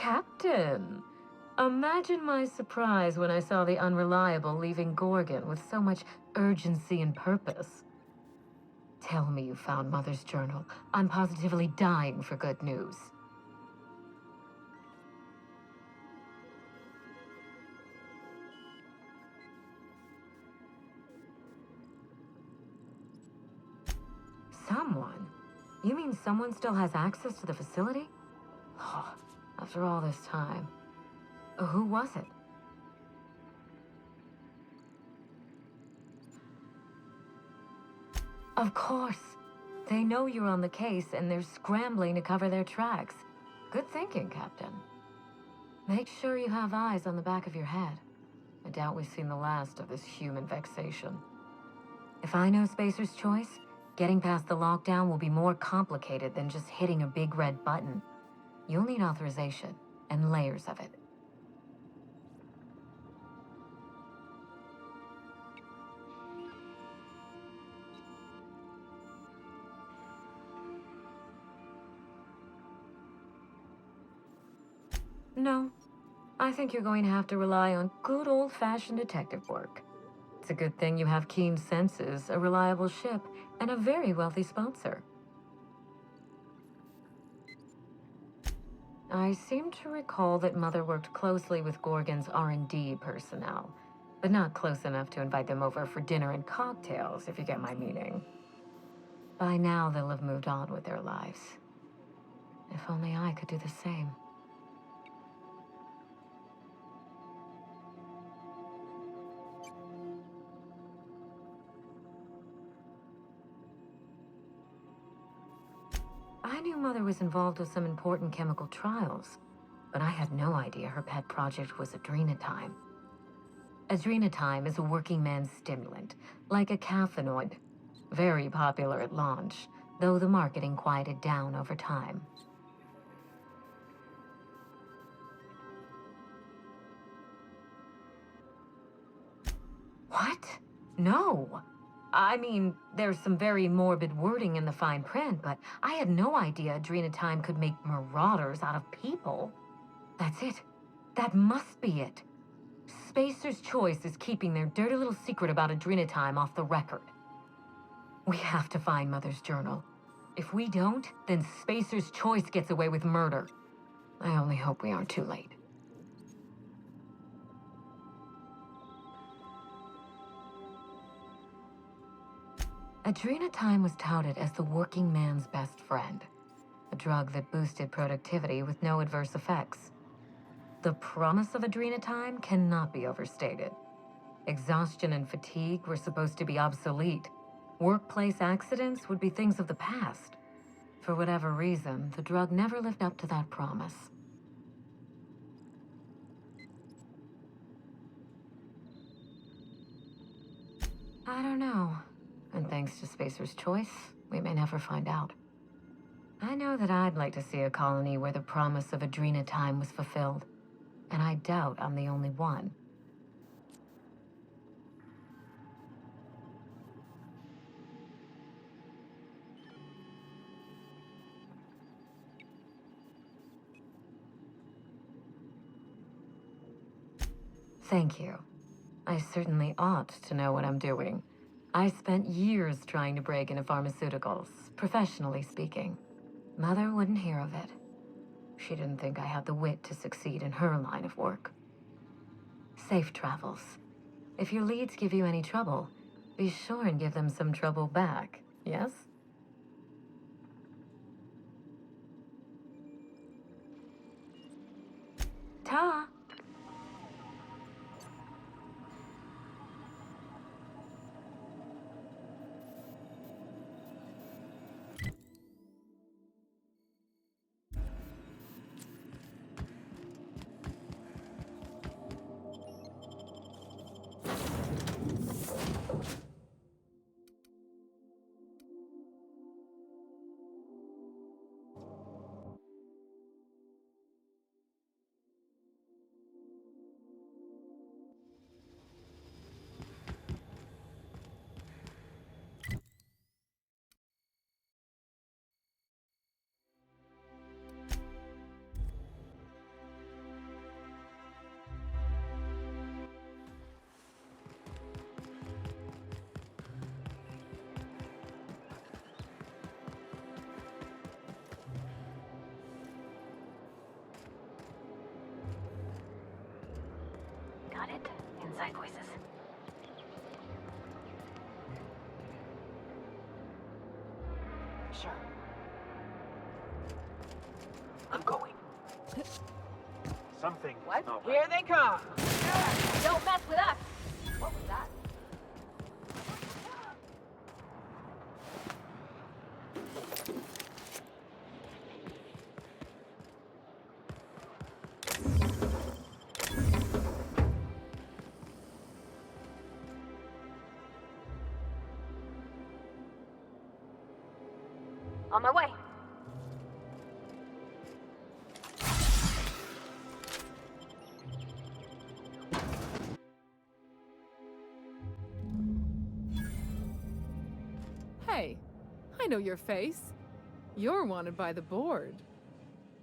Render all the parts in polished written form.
Captain! Imagine my surprise when I saw the Unreliable leaving Gorgon with so much urgency and purpose. Tell me you found Mother's journal. I'm positively dying for good news. Someone? You mean someone still has access to the facility? Oh, after all this time. Who was it? Of course. They know you're on the case and they're scrambling to cover their tracks. Good thinking, Captain. Make sure you have eyes on the back of your head. I doubt we've seen the last of this human vexation. If I know Spacer's choice, getting past the lockdown will be more complicated than just hitting a big red button. You'll need authorization, and layers of it. No, I think you're going to have to rely on good old-fashioned detective work. It's a good thing you have keen senses, a reliable ship, and a very wealthy sponsor. I seem to recall that Mother worked closely with Gorgon's R&D personnel, but not close enough to invite them over for dinner and cocktails, if you get my meaning. By now, they'll have moved on with their lives. If only I could do the same. I knew Mother was involved with some important chemical trials, but I had no idea her pet project was adrenatime. Adrenatime is a working man's stimulant, like a caffeinoid. Very popular at launch, though the marketing quieted down over time. What? No! I mean, there's some very morbid wording in the fine print, but I had no idea Adrenatime could make marauders out of people. That's it. That must be it. Spacer's Choice is keeping their dirty little secret about Adrenatime off the record. We have to find Mother's journal. If we don't, then Spacer's Choice gets away with murder. I only hope we aren't too late. Adrenatime was touted as the working man's best friend, a drug that boosted productivity with no adverse effects. The promise of Adrenatime cannot be overstated. Exhaustion and fatigue were supposed to be obsolete. Workplace accidents would be things of the past. For whatever reason, the drug never lived up to that promise. I don't know. And thanks to Spacer's Choice, we may never find out. I know that I'd like to see a colony where the promise of Adrenatime was fulfilled. And I doubt I'm the only one. Thank you. I certainly ought to know what I'm doing. I spent years trying to break into pharmaceuticals, professionally speaking. Mother wouldn't hear of it. She didn't think I had the wit to succeed in her line of work. Safe travels. If your leads give you any trouble, be sure and give them some trouble back, yes? Ta! picture. I'm going. Something. What? Not Here right. they come. Don't mess with us! What was that? On my way. Hey, I know your face. You're wanted by the board.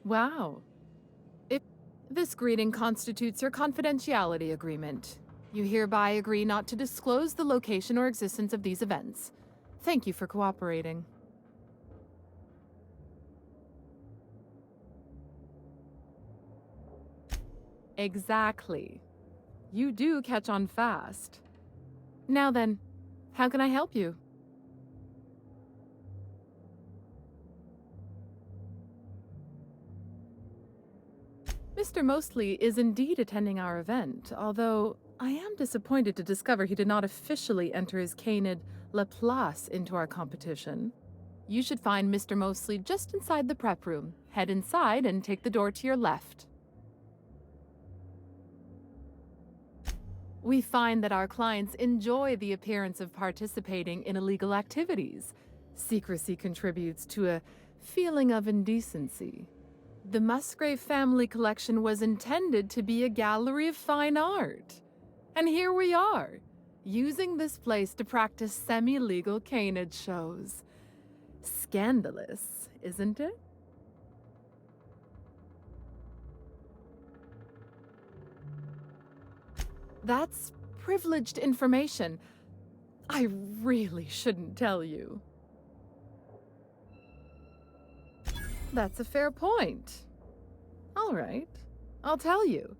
Wow. If this greeting constitutes your confidentiality agreement, you hereby agree not to disclose the location or existence of these events. Thank you for cooperating. Exactly. You do catch on fast. Now then, how can I help you? Mr. Mostly is indeed attending our event, although I am disappointed to discover he did not officially enter his canid La Place into our competition. You should find Mr. Mostly just inside the prep room. Head inside and take the door to your left. We find that our clients enjoy the appearance of participating in illegal activities. Secrecy contributes to a feeling of indecency. The Musgrave family collection was intended to be a gallery of fine art. And here we are, using this place to practice semi-legal canid shows. Scandalous, isn't it? That's privileged information. I really shouldn't tell you. That's a fair point. All right, I'll tell you.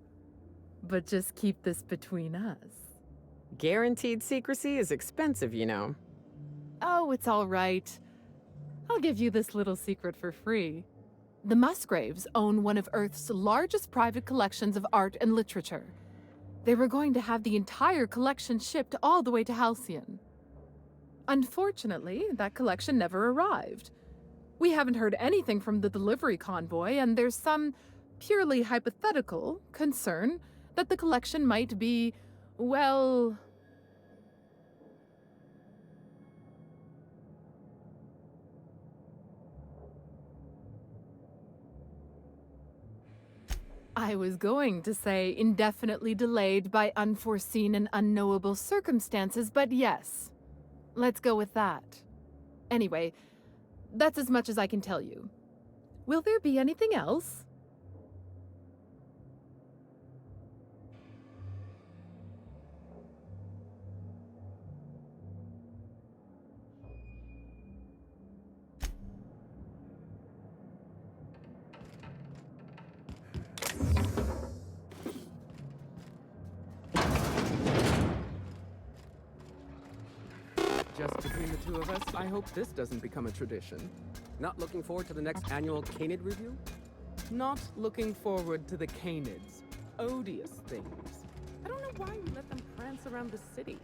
But just keep this between us. Guaranteed secrecy is expensive, you know. Oh, it's all right. I'll give you this little secret for free. The Musgraves own one of Earth's largest private collections of art and literature. They were going to have the entire collection shipped all the way to Halcyon. Unfortunately, that collection never arrived. We haven't heard anything from the delivery convoy, and there's some purely hypothetical concern that the collection might be, well... I was going to say indefinitely delayed by unforeseen and unknowable circumstances, but yes, let's go with that. Anyway, that's as much as I can tell you. Will there be anything else? Just between the two of us, I hope this doesn't become a tradition. Not looking forward to the next annual Canid review? Not looking forward to the canids. Odious things. I don't know why we let them prance around the city.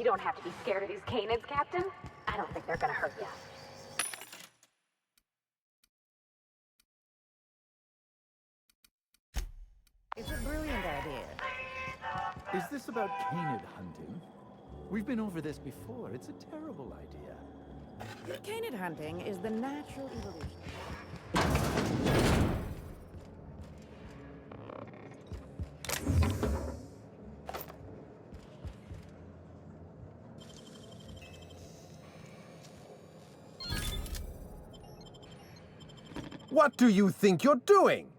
You don't have to be scared of these canids, Captain. I don't think they're gonna hurt you. It's a brilliant idea. Is this about canid hunting? We've been over this before. It's a terrible idea. Canid hunting is the natural evolution. What do you think you're doing?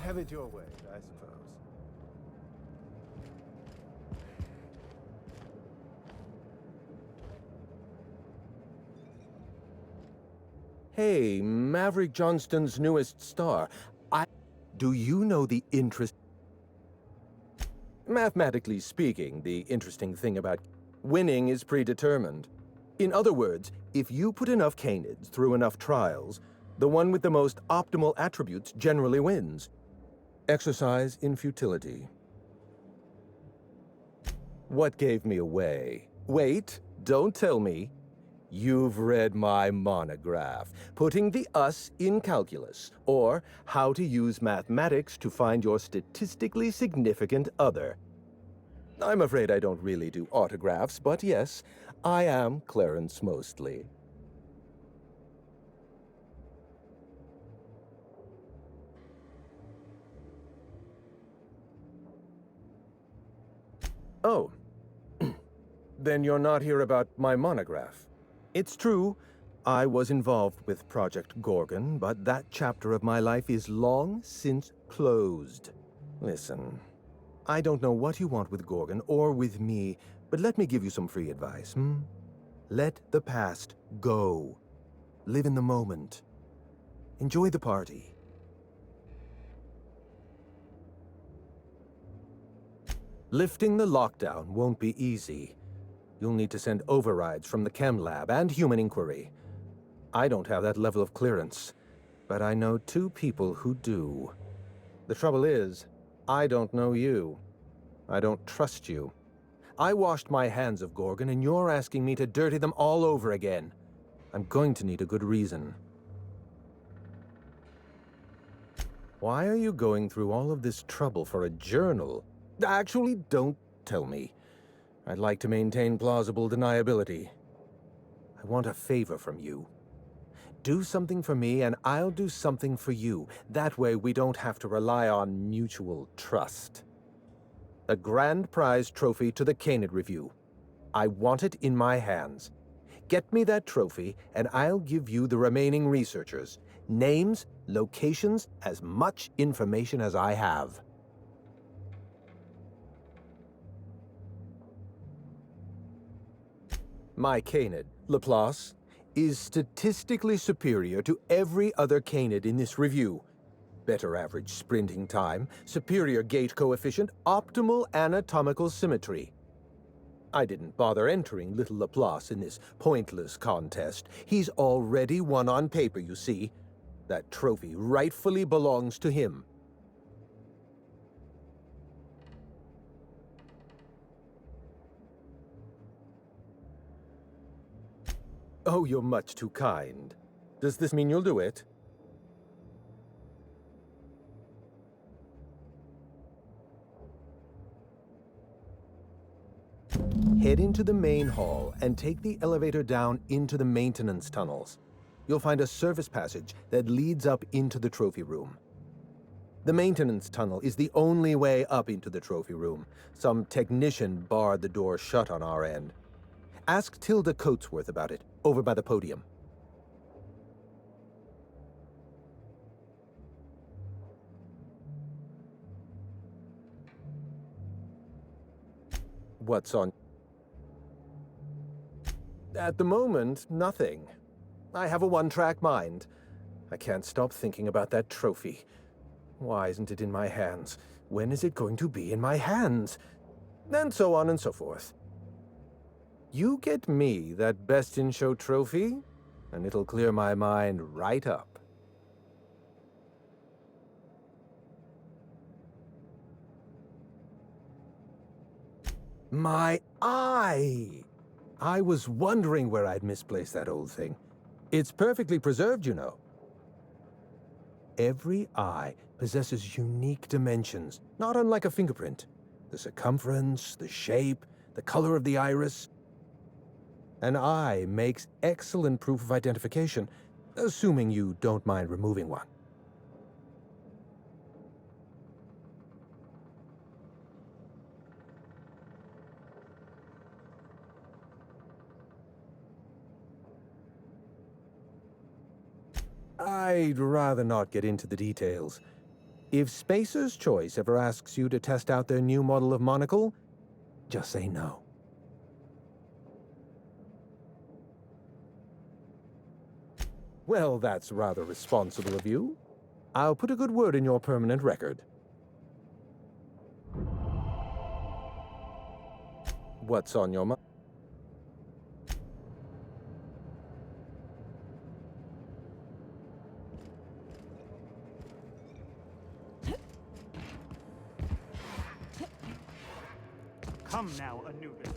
Have it your way, I suppose. Hey, Maverick Johnston's newest star. Do you know the interest... Mathematically speaking, the interesting thing about winning is predetermined. In other words, if you put enough canids through enough trials, the one with the most optimal attributes generally wins. Exercise in futility. What gave me away? Wait, don't tell me. You've read my monograph, Putting the Us in Calculus, or How to Use Mathematics to Find Your Statistically Significant Other. I'm afraid I don't really do autographs, but yes, I am Clarence Mostly. Oh. Then you're not here about my monograph. It's true, I was involved with Project Gorgon, but that chapter of my life is long since closed. Listen, I don't know what you want with Gorgon or with me, but let me give you some free advice, Let the past go. Live in the moment. Enjoy the party. Lifting the lockdown won't be easy. You'll need to send overrides from the chem lab and human inquiry. I don't have that level of clearance, but I know 2 people who do. The trouble is, I don't know you. I don't trust you. I washed my hands of Gorgon, and you're asking me to dirty them all over again. I'm going to need a good reason. Why are you going through all of this trouble for a journal? Actually, don't tell me. I'd like to maintain plausible deniability. I want a favor from you. Do something for me, and I'll do something for you. That way, we don't have to rely on mutual trust. A grand prize trophy to the Canid Review. I want it in my hands. Get me that trophy, and I'll give you the remaining researchers. Names, locations, as much information as I have. My canid, Laplace, is statistically superior to every other canid in this review. Better average sprinting time, superior gait coefficient, optimal anatomical symmetry. I didn't bother entering little Laplace in this pointless contest. He's already won on paper, you see. That trophy rightfully belongs to him. Oh, you're much too kind. Does this mean you'll do it? Head into the main hall and take the elevator down into the maintenance tunnels. You'll find a service passage that leads up into the trophy room. The maintenance tunnel is the only way up into the trophy room. Some technician barred the door shut on our end. Ask Tilda Coatsworth about it, over by the podium. What's on? At the moment, nothing. I have a one-track mind. I can't stop thinking about that trophy. Why isn't it in my hands? When is it going to be in my hands? And so on and so forth. You get me that Best in Show trophy, and it'll clear my mind right up. My eye! I was wondering where I'd misplaced that old thing. It's perfectly preserved, you know. Every eye possesses unique dimensions, not unlike a fingerprint. The circumference, the shape, the color of the iris. An eye makes excellent proof of identification, assuming you don't mind removing one. I'd rather not get into the details. If Spacer's Choice ever asks you to test out their new model of monocle, just say no. Well, that's rather responsible of you. I'll put a good word in your permanent record. What's on your mind? Come now, Anubis.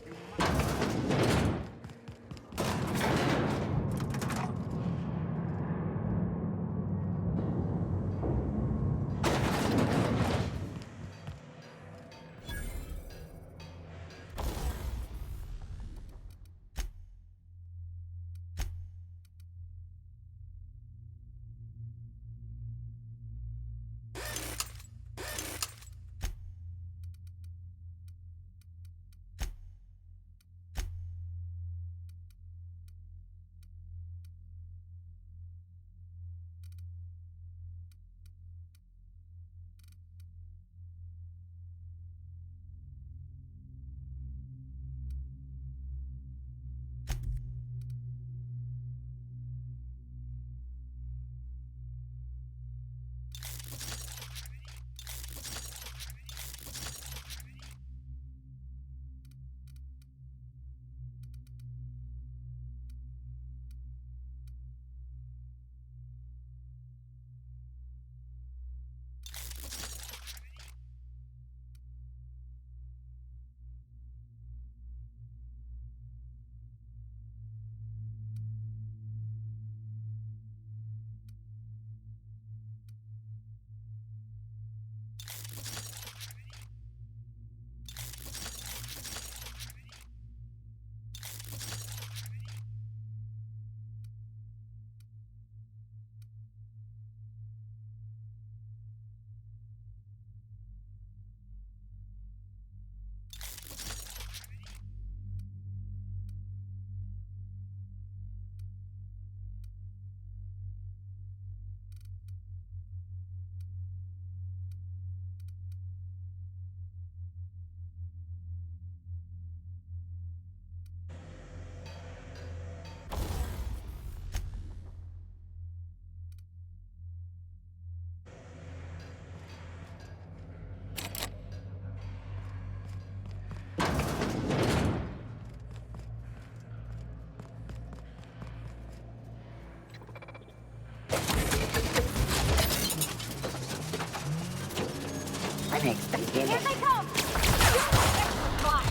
Here they come! Fine.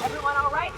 Everyone all right?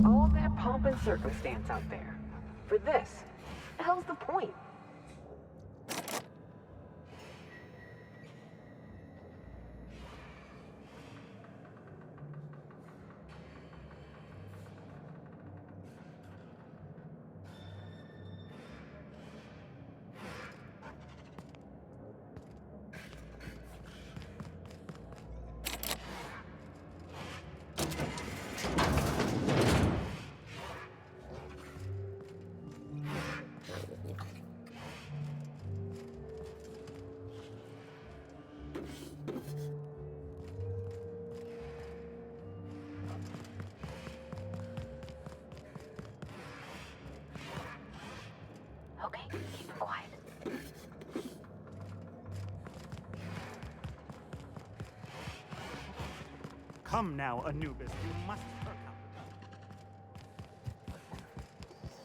All that pomp and circumstance out there. For this. The hell's the point? Okay, keep it quiet. Come now, Anubis. You must perk up.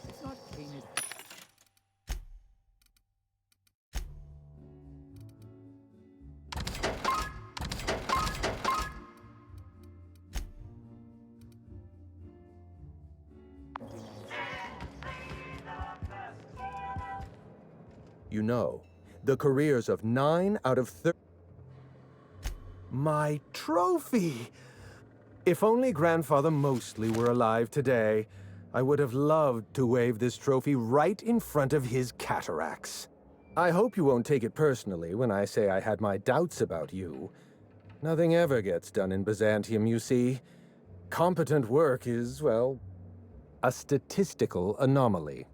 It's not Canid. You know, the careers of 9 out of 30... My trophy! If only Grandfather Mostly were alive today, I would have loved to wave this trophy right in front of his cataracts. I hope you won't take it personally when I say I had my doubts about you. Nothing ever gets done in Byzantium, you see. Competent work is, well, a statistical anomaly.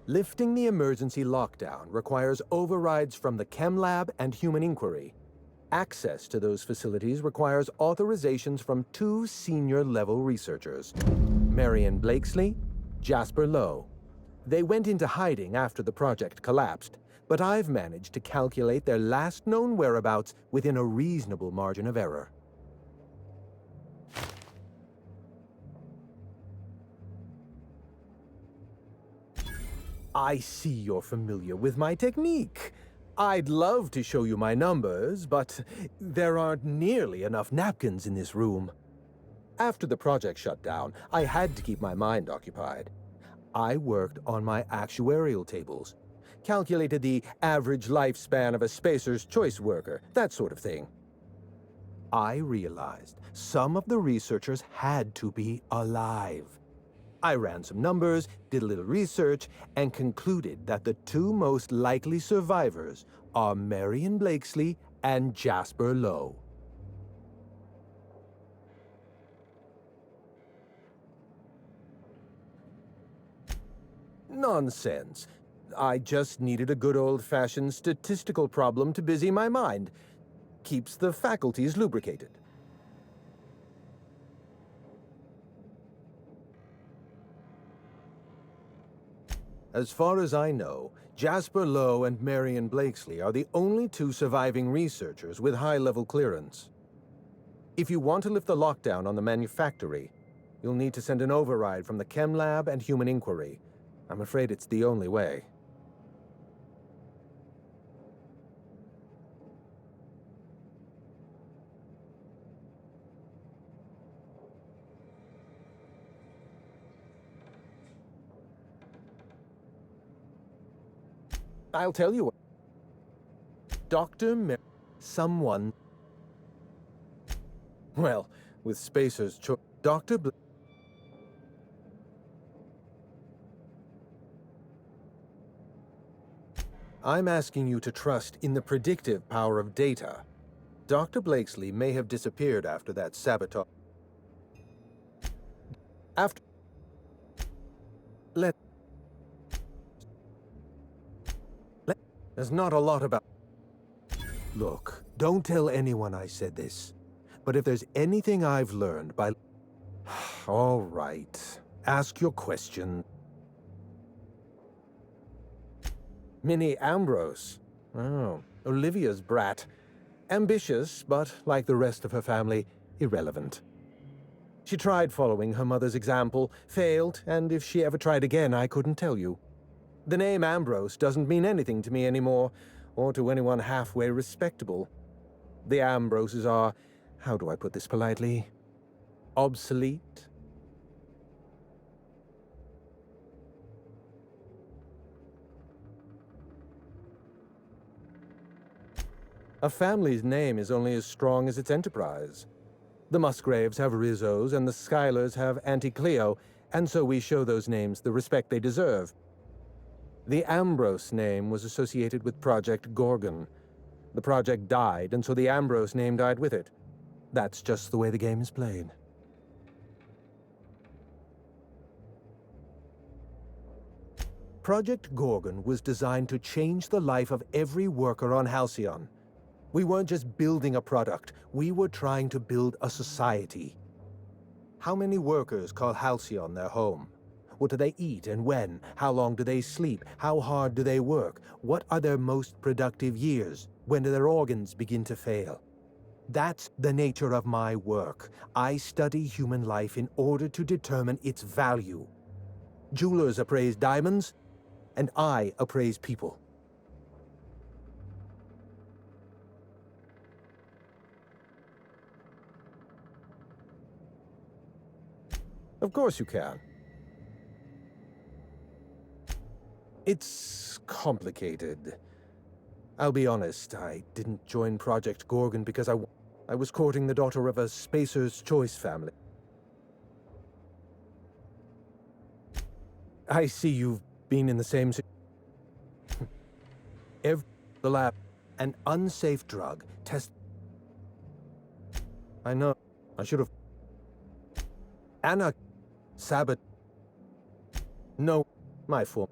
Lifting the emergency lockdown requires overrides from the Chem Lab and Human Inquiry. Access to those facilities requires authorizations from 2 senior-level researchers, Marion Blakesley, Jasper Lowe. They went into hiding after the project collapsed, but I've managed to calculate their last known whereabouts within a reasonable margin of error. I see you're familiar with my technique. I'd love to show you my numbers, but there aren't nearly enough napkins in this room. After the project shut down, I had to keep my mind occupied. I worked on my actuarial tables, calculated the average lifespan of a Spacer's Choice worker, that sort of thing. I realized some of the researchers had to be alive. I ran some numbers, did a little research, and concluded that the 2 most likely survivors are Marion Blakesley and Jasper Lowe. Nonsense. I just needed a good old-fashioned statistical problem to busy my mind. Keeps the faculties lubricated. As far as I know, Jasper Lowe and Marion Blakesley are the only 2 surviving researchers with high-level clearance. If you want to lift the lockdown on the manufactory, you'll need to send an override from the Chem Lab and Human Inquiry. I'm afraid it's the only way. I'll tell you what. Someone... Well, with Spacer's choice... I'm asking you to trust in the predictive power of data. Dr. Blakesley may have disappeared after that sabotage. After... Let... There's not a lot about... Look, don't tell anyone I said this. But if there's anything I've learned by... All right. Ask your question. Minnie Ambrose. Oh, Olivia's brat. Ambitious, but like the rest of her family, irrelevant. She tried following her mother's example, failed, and if she ever tried again, I couldn't tell you. The name Ambrose doesn't mean anything to me anymore, or to anyone halfway respectable. The Ambroses are, how do I put this politely, obsolete? A family's name is only as strong as its enterprise. The Musgraves have Rizzos, and the Schuyler's have Auntie Cleo, and so we show those names the respect they deserve. The Ambrose name was associated with Project Gorgon. The project died, and so the Ambrose name died with it. That's just the way the game is played. Project Gorgon was designed to change the life of every worker on Halcyon. We weren't just building a product, we were trying to build a society. How many workers call Halcyon their home? What do they eat and when? How long do they sleep? How hard do they work? What are their most productive years? When do their organs begin to fail? That's the nature of my work. I study human life in order to determine its value. Jewelers appraise diamonds, and I appraise people. Of course you can. It's complicated. I'll be honest, I didn't join Project Gorgon because I was courting the daughter of a Spacer's Choice family. I see you've been in the same... the lab, an unsafe drug, test... I know, I should have... Anna... Sabbat... No, my fault.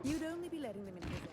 You'd only be letting them into the zone.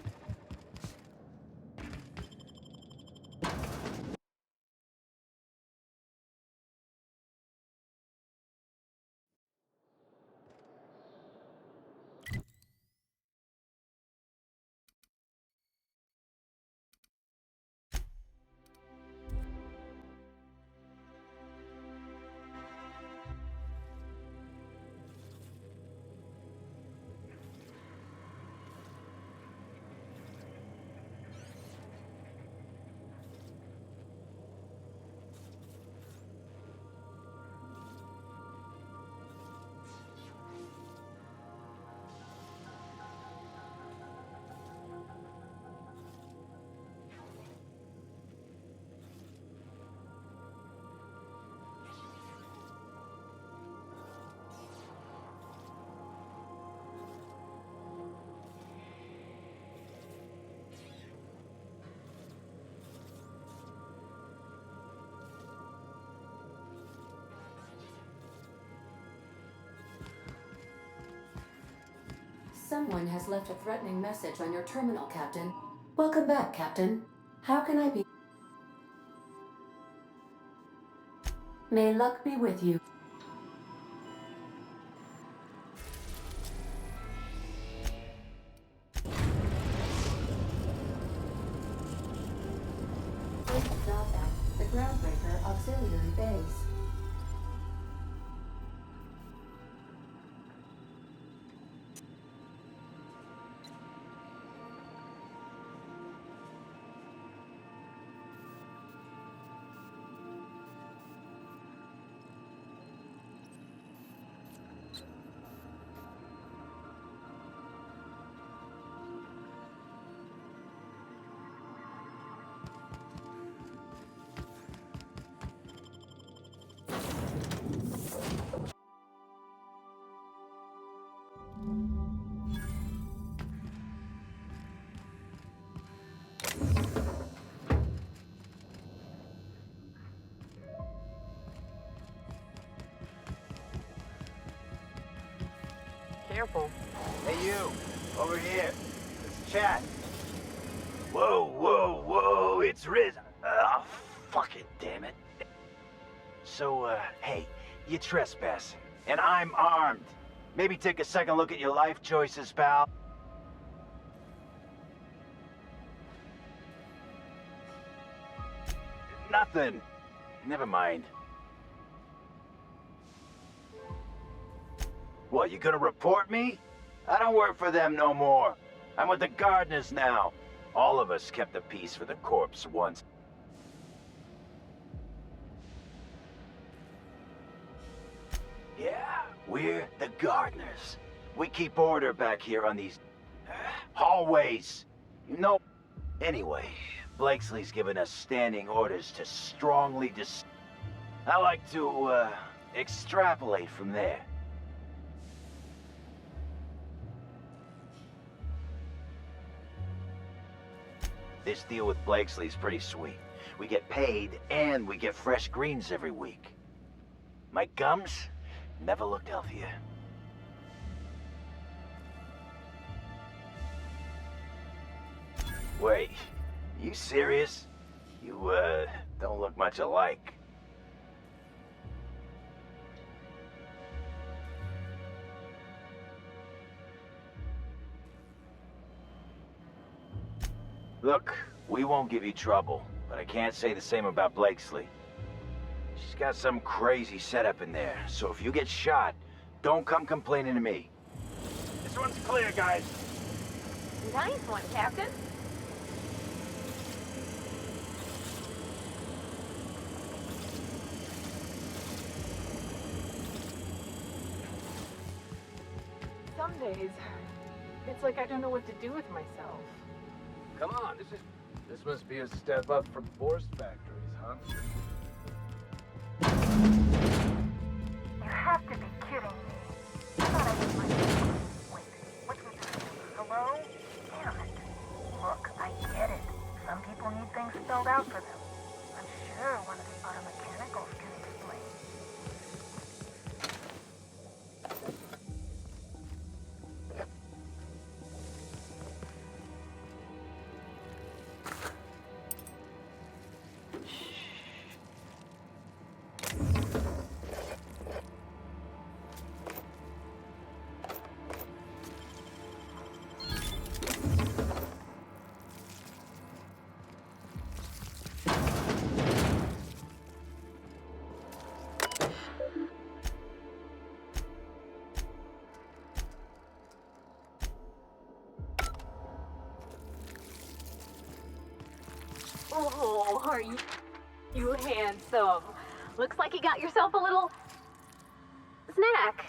Someone has left a threatening message on your terminal, Captain. Welcome back, Captain. How can I be? May luck be with you. First stop at the Groundbreaker Auxiliary Base. Careful. Hey you, over here. Let's chat. Whoa, whoa, whoa, it's Riz. Oh, fucking damn it. So, hey, you trespassing, and I'm armed. Maybe take a second look at your life choices, pal. Nothing. Never mind. What, you gonna report me? I don't work for them no more. I'm with the gardeners now. All of us kept the peace for the corpse once. Yeah, we're the gardeners. We keep order back here on these hallways. You know. Anyway, Blakesley's given us standing orders to strongly I like to, extrapolate from there. This deal with Blakesley's pretty sweet. We get paid, and we get fresh greens every week. My gums never looked healthier. Wait, you serious? You, don't look much alike. Look, we won't give you trouble, but I can't say the same about Blakesley. She's got some crazy setup in there, so if you get shot, don't come complaining to me. This one's clear, guys. Nice one, Captain. Some days, it's like I don't know what to do with myself. Come on, this must be a step up from forest factories, huh? You have to be kidding me. I thought I was Wait, what's with this? Hello? Damn it. Look, I get it. Some people need things spelled out for them. I'm sure one of the auto mechanicals can explain. Oh, are you handsome? Looks like you got yourself a little snack.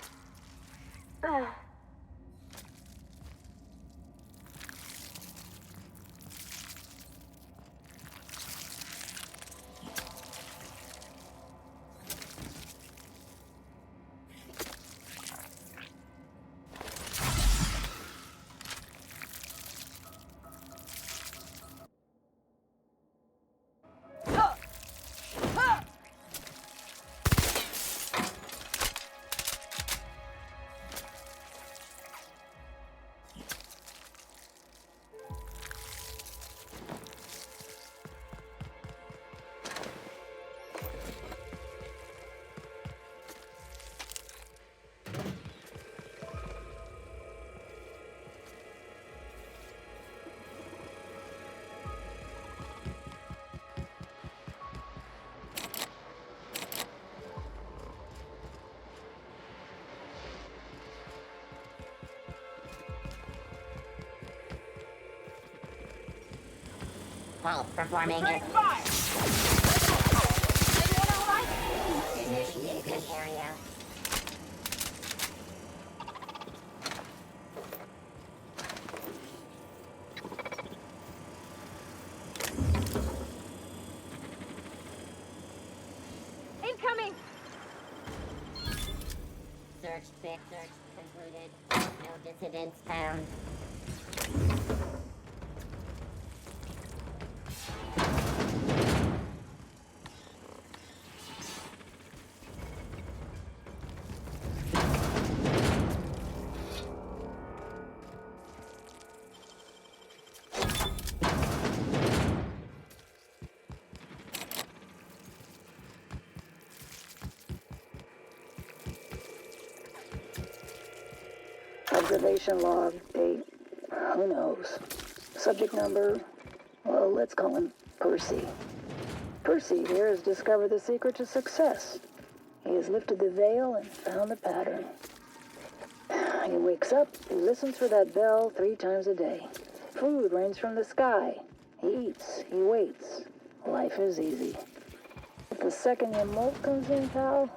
fault performing it. Initiate this area. Incoming! Search concluded. No dissidents found. Observation log, date, who knows. Subject number, well, let's call him Percy. Percy here has discovered the secret to success. He has lifted the veil and found the pattern. He wakes up, he listens for that bell 3 times a day. Food rains from the sky. He eats, he waits. Life is easy. But the second your molt comes in, pal,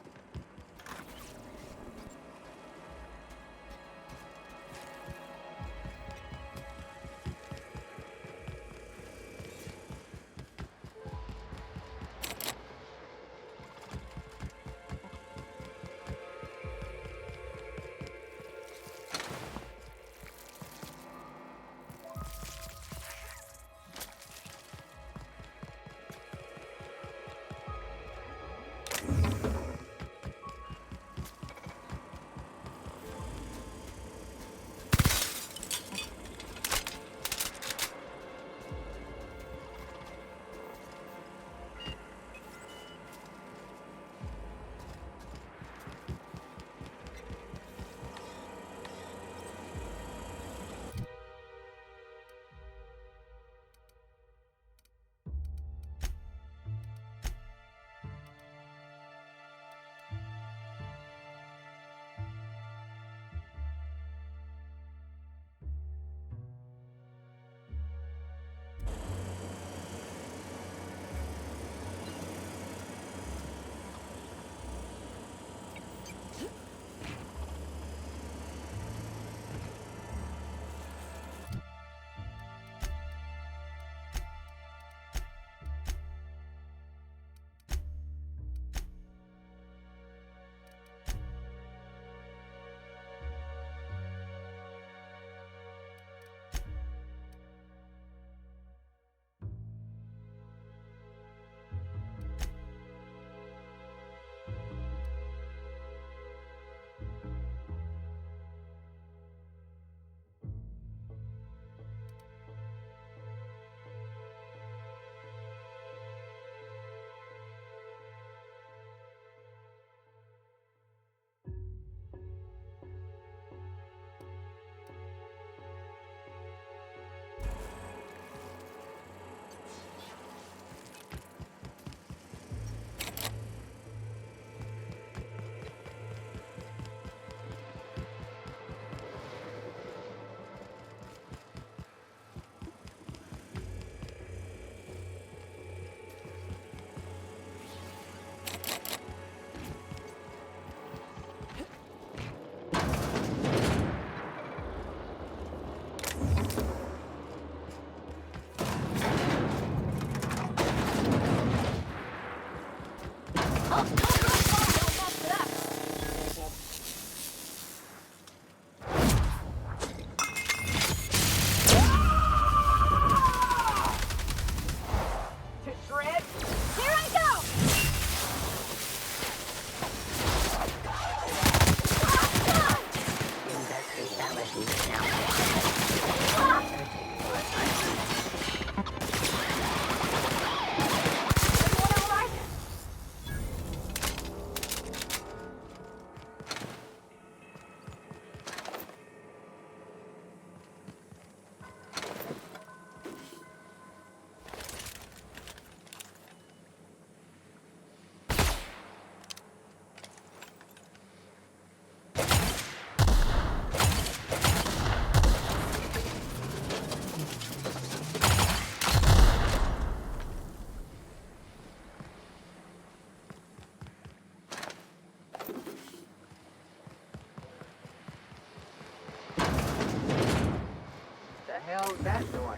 that noise?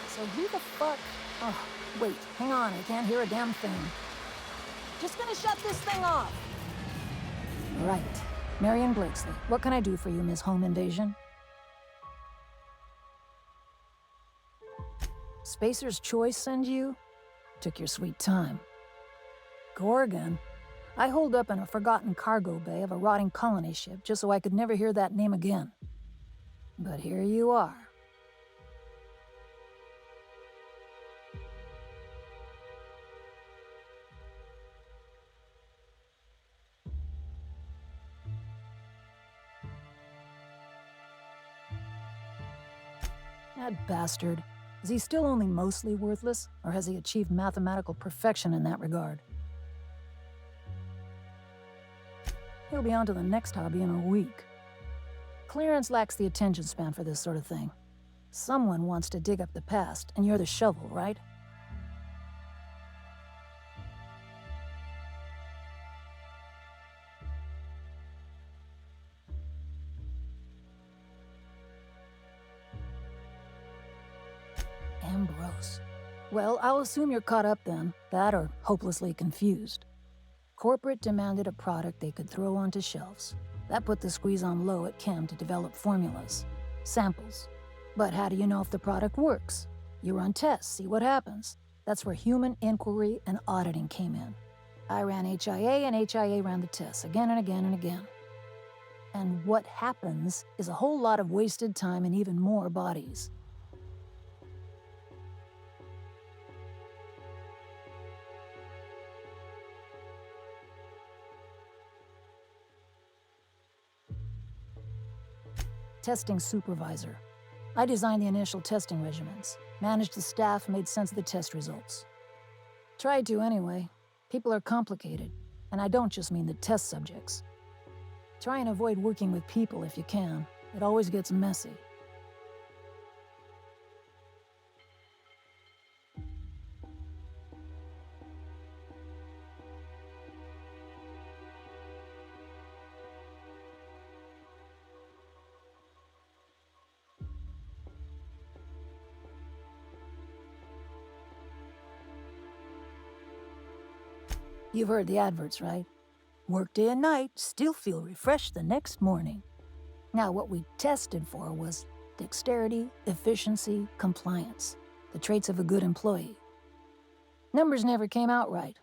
So who the fuck? Oh, wait, hang on, I can't hear a damn thing. Just gonna shut this thing off. Right. Marion Blakesley, what can I do for you, Ms. Home Invasion? Spacer's Choice send you? Took your sweet time. Gorgon? I holed up in a forgotten cargo bay of a rotting colony ship just so I could never hear that name again. But here you are. That bastard. Is he still only mostly worthless, or has he achieved mathematical perfection in that regard? He'll be on to the next hobby in a week. Clarence lacks the attention span for this sort of thing. Someone wants to dig up the past, and you're the shovel, right? Ambrose. Well, I'll assume you're caught up then. That or hopelessly confused. Corporate demanded a product they could throw onto shelves. That put the squeeze on low at Chem to develop formulas. Samples. But how do you know if the product works? You run tests, see what happens. That's where human inquiry and auditing came in. I ran HIA and HIA ran the tests again and again and again. And what happens is a whole lot of wasted time and even more bodies. Testing supervisor. I designed the initial testing regimens, managed the staff, made sense of the test results. Tried to anyway. People are complicated, and I don't just mean the test subjects. Try and avoid working with people if you can. It always gets messy. You've heard the adverts, right? Work day and night, still feel refreshed the next morning. Now, what we tested for was dexterity, efficiency, compliance, the traits of a good employee. Numbers never came out right.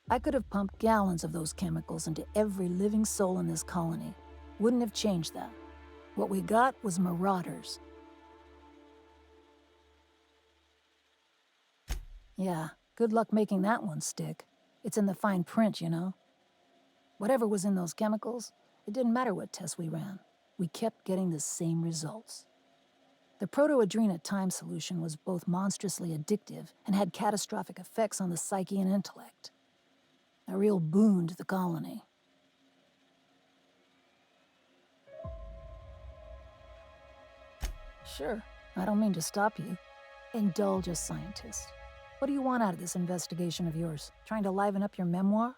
I could have pumped gallons of those chemicals into every living soul in this colony. Wouldn't have changed that. What we got was marauders. Yeah, good luck making that one stick. It's in the fine print, you know. Whatever was in those chemicals, it didn't matter what tests we ran. We kept getting the same results. The proto-adrena time solution was both monstrously addictive and had catastrophic effects on the psyche and intellect. A real boon to the colony. Sure, I don't mean to stop you. Indulge a scientist. What do you want out of this investigation of yours? Trying to liven up your memoir?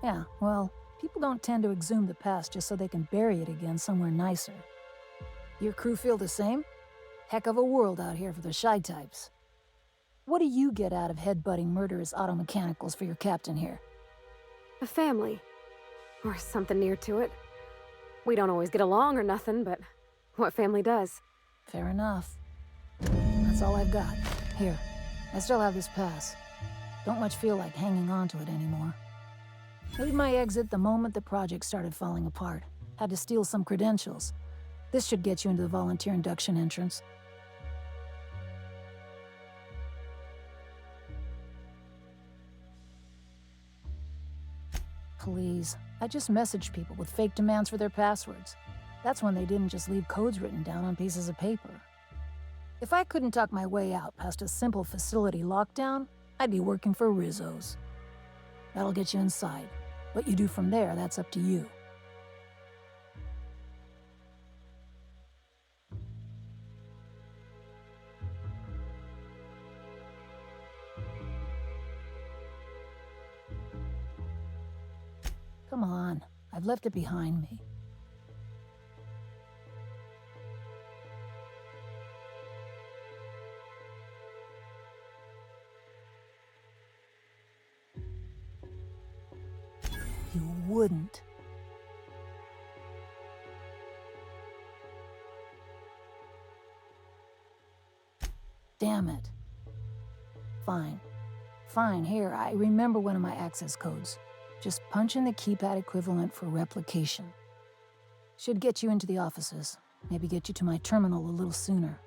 Yeah, well, people don't tend to exhume the past just so they can bury it again somewhere nicer. Your crew feel the same? Heck of a world out here for the shy types. What do you get out of headbutting murderous automechanicals for your captain here? A family. Or something near to it. We don't always get along or nothing, but what family does? Fair enough. That's all I've got. Here, I still have this pass. Don't much feel like hanging on to it anymore. Made my exit the moment the project started falling apart. Had to steal some credentials. This should get you into the volunteer induction entrance. please. I just messaged people with fake demands for their passwords. That's when they didn't just leave codes written down on pieces of paper. If I couldn't talk my way out past a simple facility lockdown, I'd be working for Rizzo's. That'll get you inside. What you do from there, that's up to you. Come on, I've left it behind me. You wouldn't. Damn it. Fine. Fine, here, I remember one of my access codes. Just punch in the keypad equivalent for replication. Should get you into the offices. Maybe get you to my terminal a little sooner.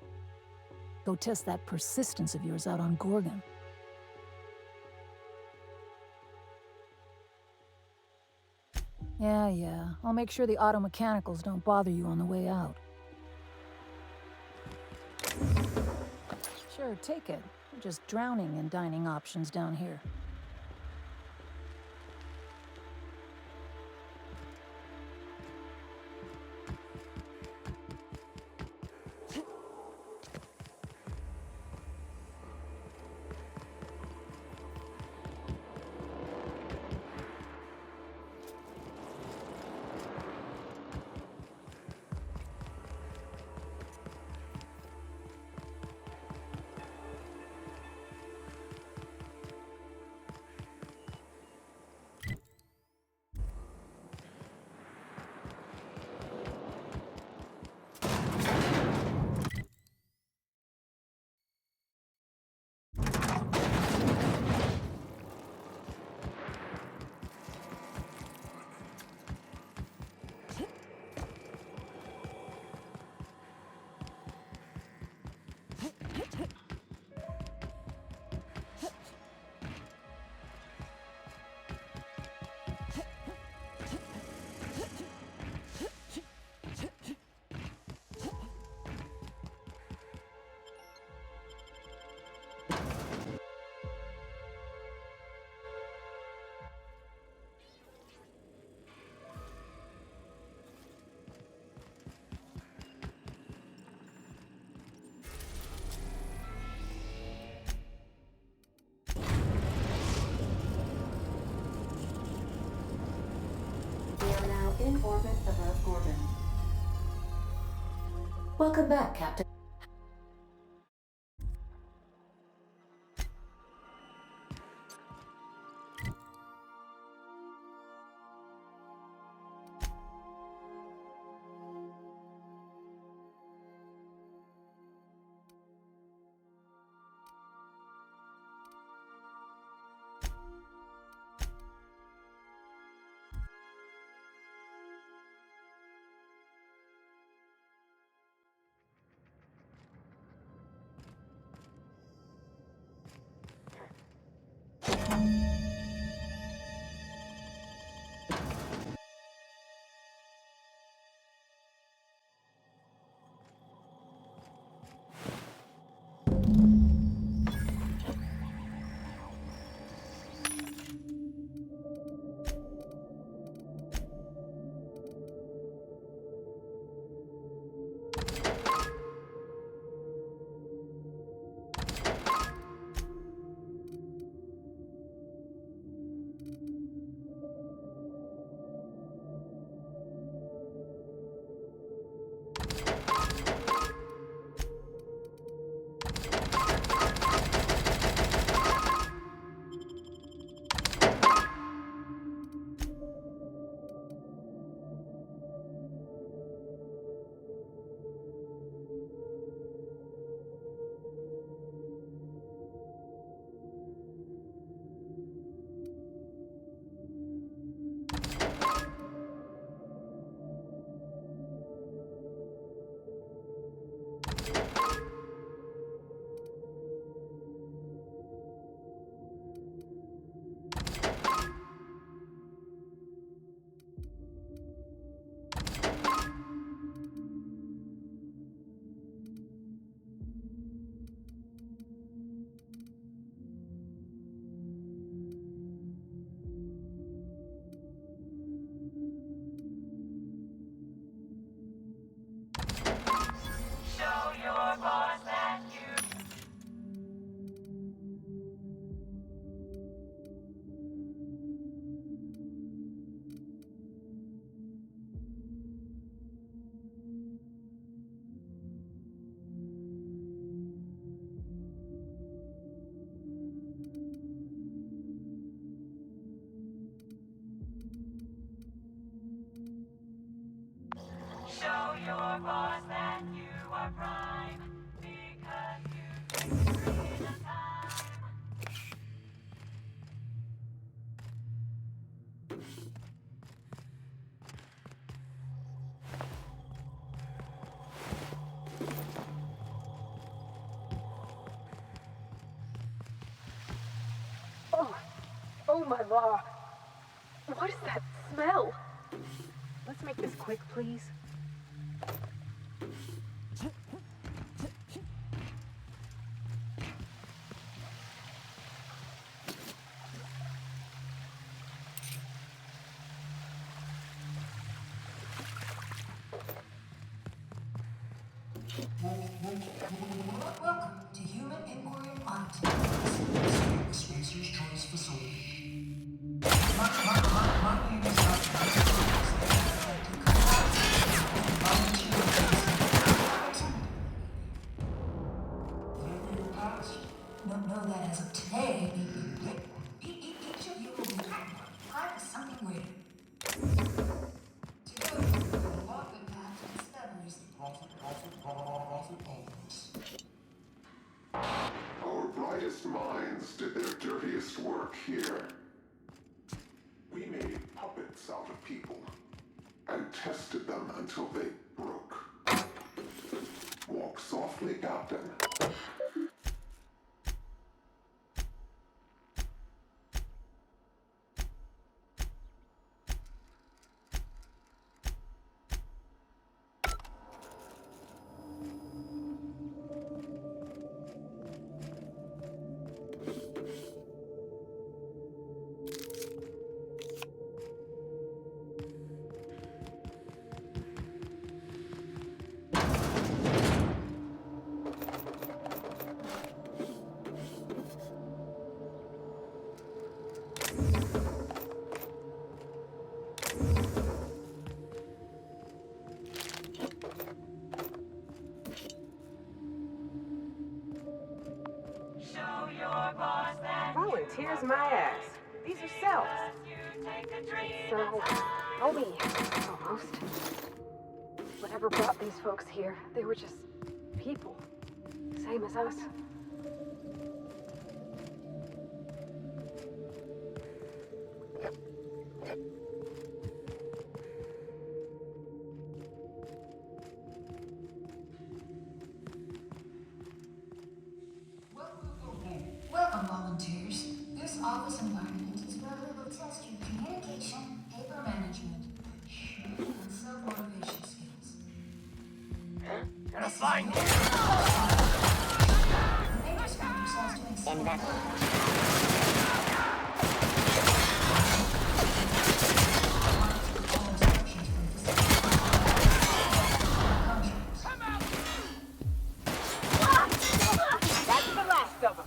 Go test that persistence of yours out on Gorgon. Yeah. I'll make sure the auto mechanicals don't bother you on the way out. Sure, take it. We're just drowning in dining options down here. In orbit above Gorgon. Welcome back, Captain. boss that you are prime because you take the train of time. Oh my law. What is that smell? Let's make this quick, please. Welcome to Human Emporium Odyssey, Spacer's Choice Facility. My name is Whatever your past, know that as of today, each of you will be part of something greater. Together, we will walk the path to establish the profit always. Our brightest minds did their dirtiest work here. We made puppets out of people and tested them until they broke. Walk softly, Captain. Show your boss that Volunteers my ass. These are cells. you take the train So, of time. Obi, almost. Whatever brought these folks here, they were just people. Same as us. Welcome, volunteers. This office environment is where we will test your communication, paper management, and self-motivation skills. Gonna find you. You may just find yourselves doing something. That's the last of them.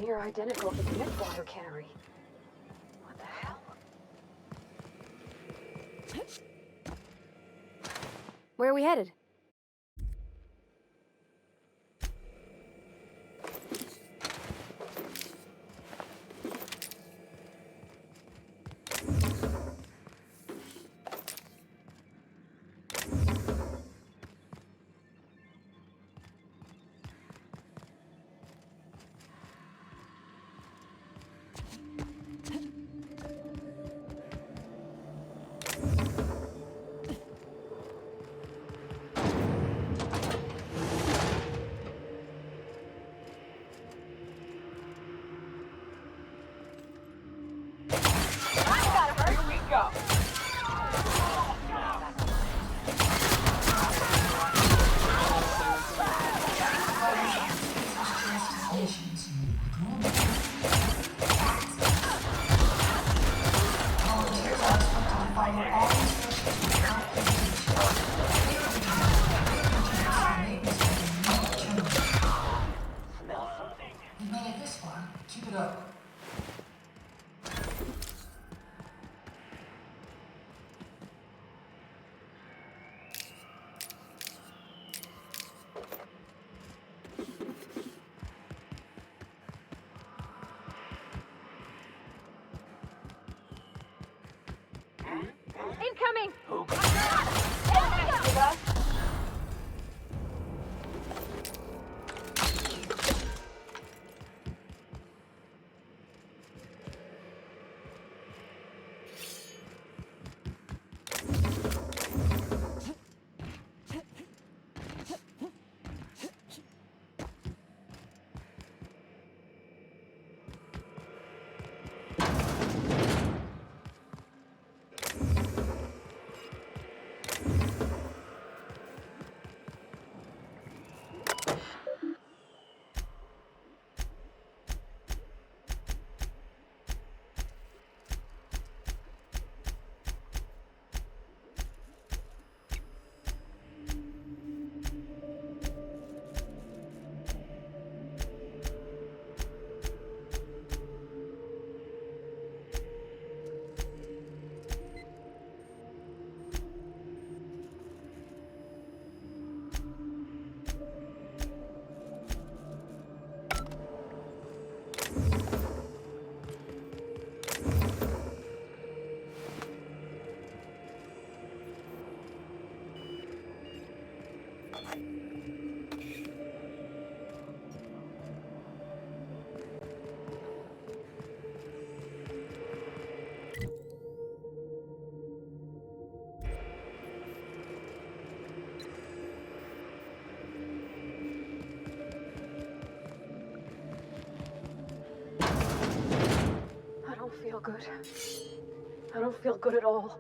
Near identical to the Midwater Cannery. What the hell? Where are we headed? good. I don't feel good at all.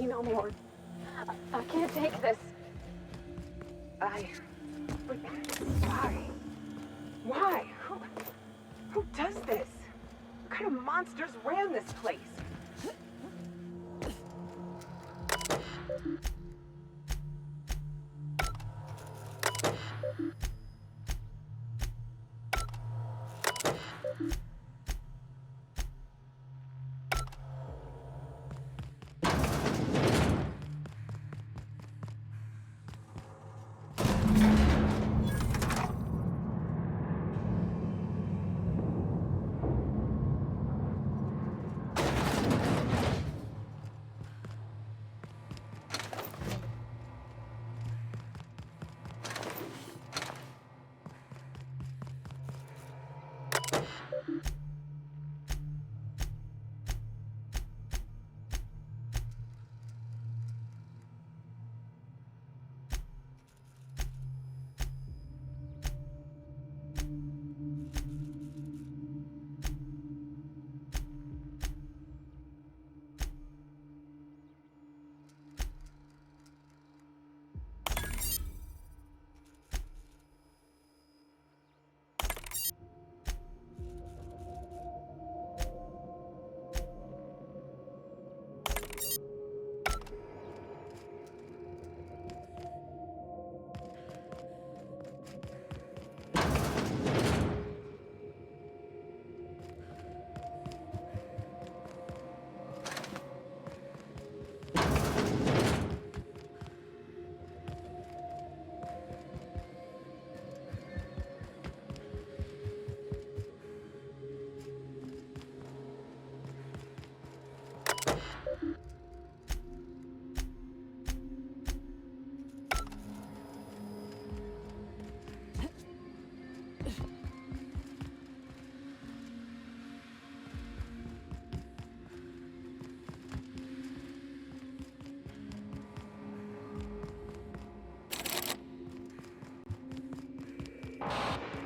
No more. I can't take this. But why? Why? Who does this? What kind of monsters ran this place?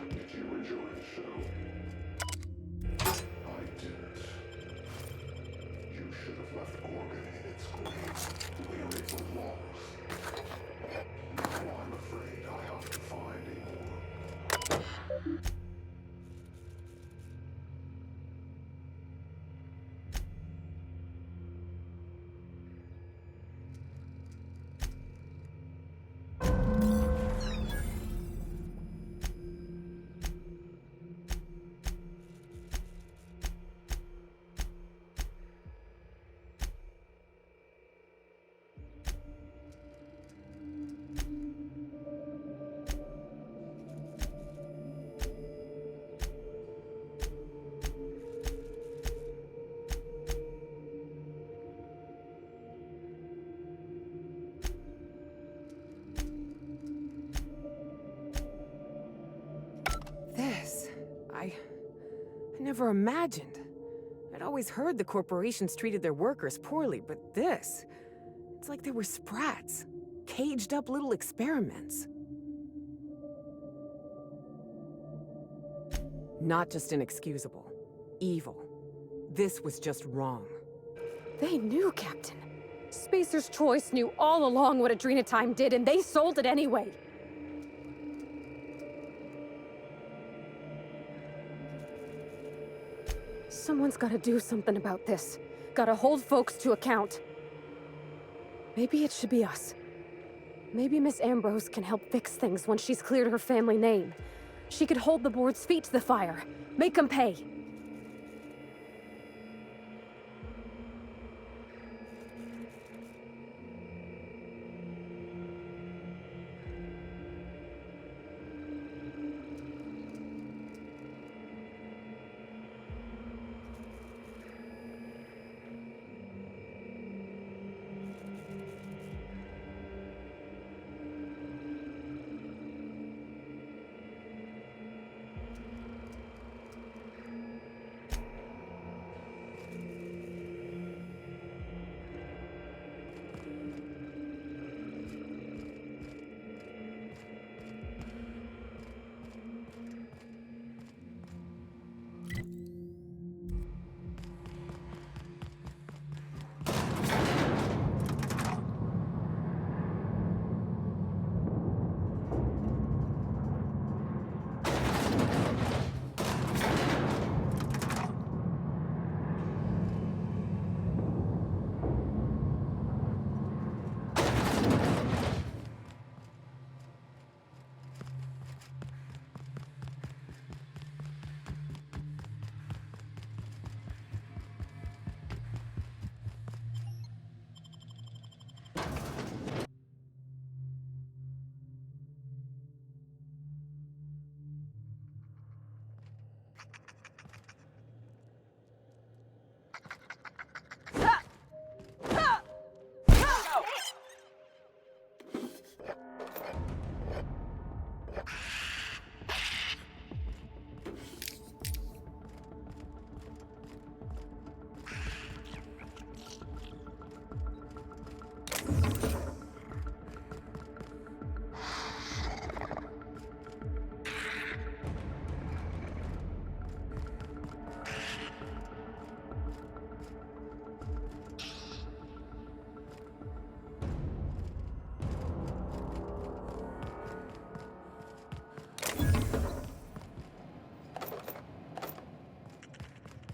Did you enjoy the show? I didn't. You should have left Gorgon in its grave, where it belongs. Now I'm afraid I have to find a more. I never imagined. I'd always heard the corporations treated their workers poorly, but this... It's like they were sprats. Caged up little experiments. Not just inexcusable. Evil. This was just wrong. They knew, Captain. Spacer's Choice knew all along what Adrenatime did, and they sold it anyway. Someone's gotta do something about this. Gotta hold folks to account. Maybe it should be us. Maybe Miss Ambrose can help fix things once she's cleared her family name. She could hold the board's feet to the fire. Make them pay.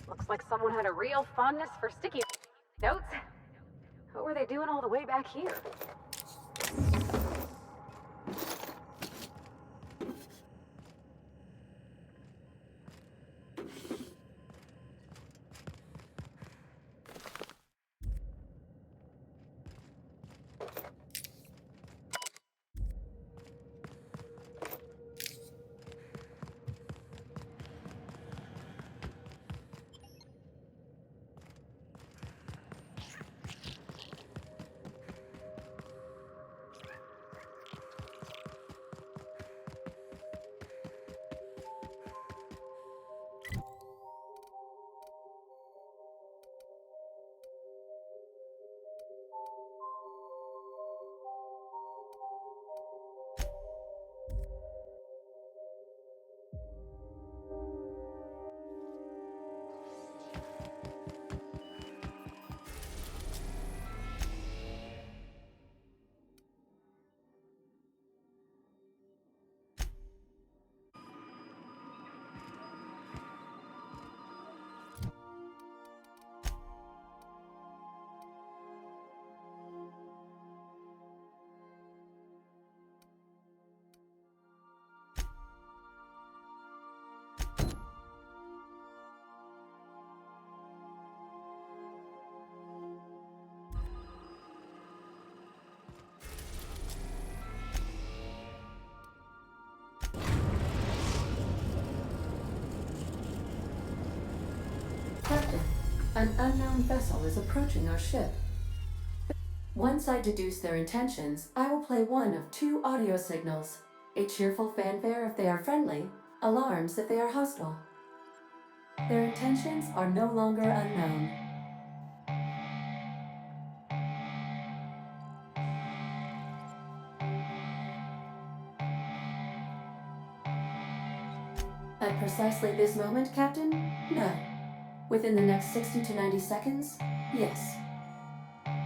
Looks like someone had a real fondness for sticky notes. What were they doing all the way back here? Captain, an unknown vessel is approaching our ship. Once I deduce their intentions, I will play one of two audio signals. A cheerful fanfare if they are friendly, alarms if they are hostile. Their intentions are no longer unknown. At precisely this moment, Captain? No. Within the next 60 to 90 seconds? Yes.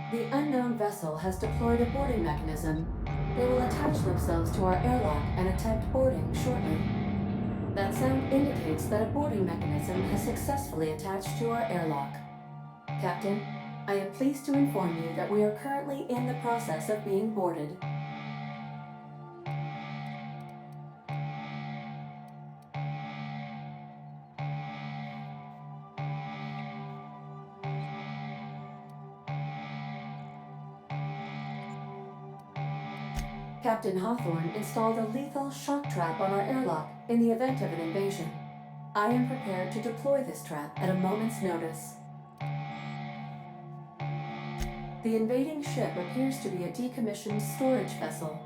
The unknown vessel has deployed a boarding mechanism. They will attach themselves to our airlock and attempt boarding shortly. That sound indicates that a boarding mechanism has successfully attached to our airlock. Captain, I am pleased to inform you that we are currently in the process of being boarded. Captain Hawthorne installed a lethal shock trap on our airlock in the event of an invasion. I am prepared to deploy this trap at a moment's notice. The invading ship appears to be a decommissioned storage vessel.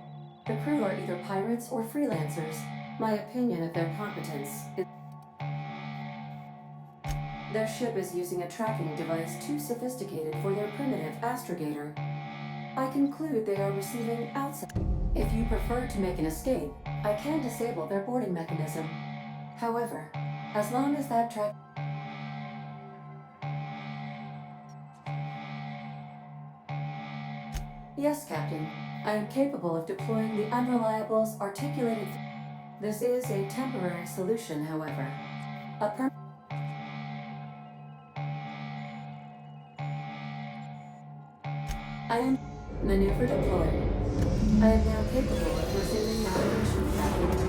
The crew are either pirates or freelancers. My opinion of their competence is... Their ship is using a tracking device too sophisticated for their primitive astrogator. I conclude they are receiving outside... If you prefer to make an escape, I can disable their boarding mechanism. However, as long as that track... Yes, Captain. I am capable of deploying the Unreliable's articulated... This is a temporary solution, however. I am... Maneuver deployed. I am now capable of resuming navigation, Captain.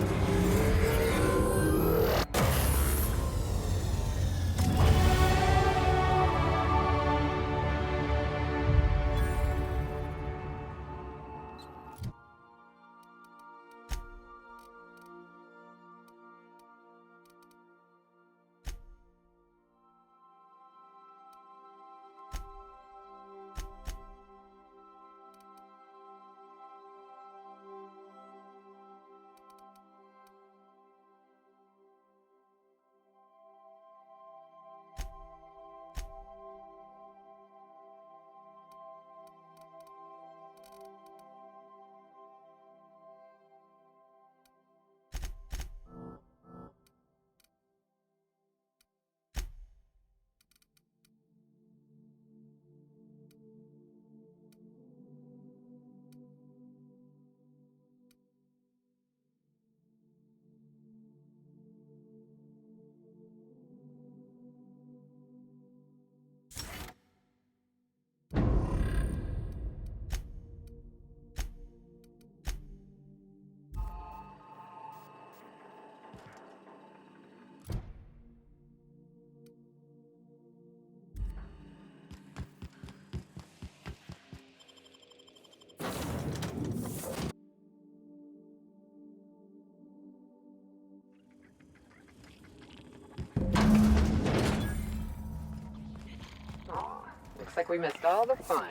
like we missed all the fun.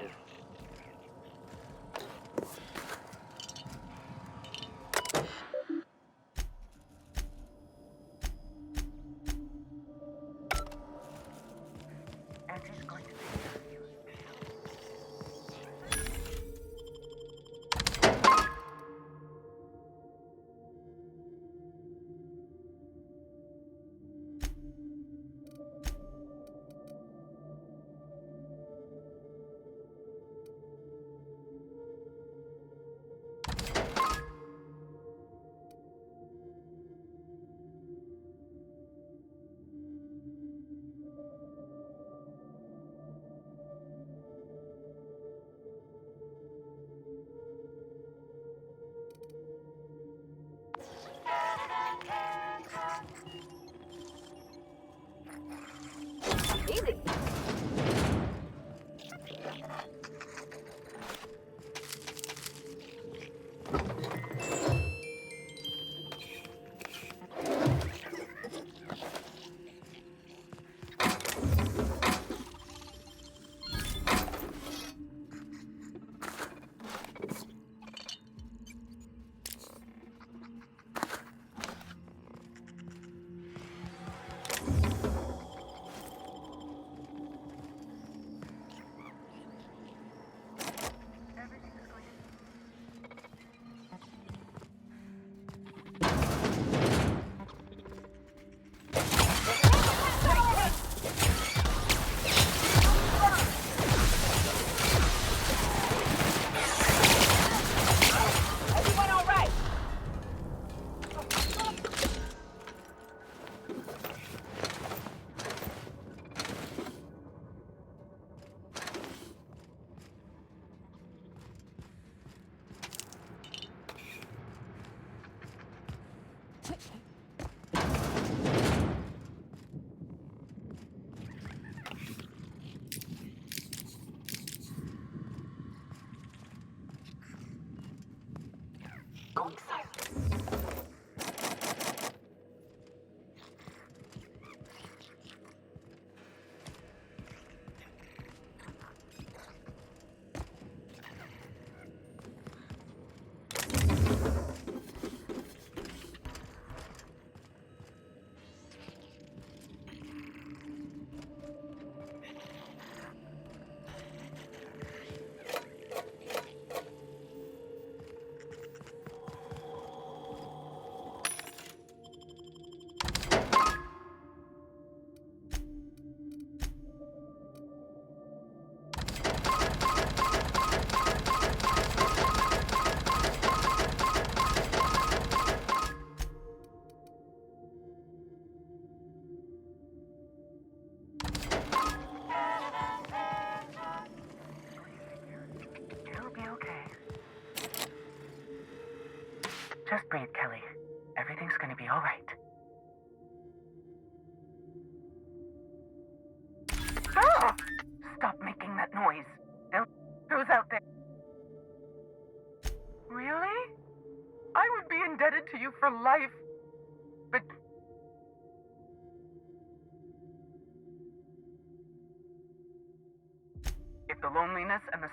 Easy. Everyone all right? Going silent. You'll be okay. Just breathe, Kelly. Everything's gonna be all right. Ah! Stop making that noise. Who's out there? Really? I would be indebted to you for life. But if the loneliness and the...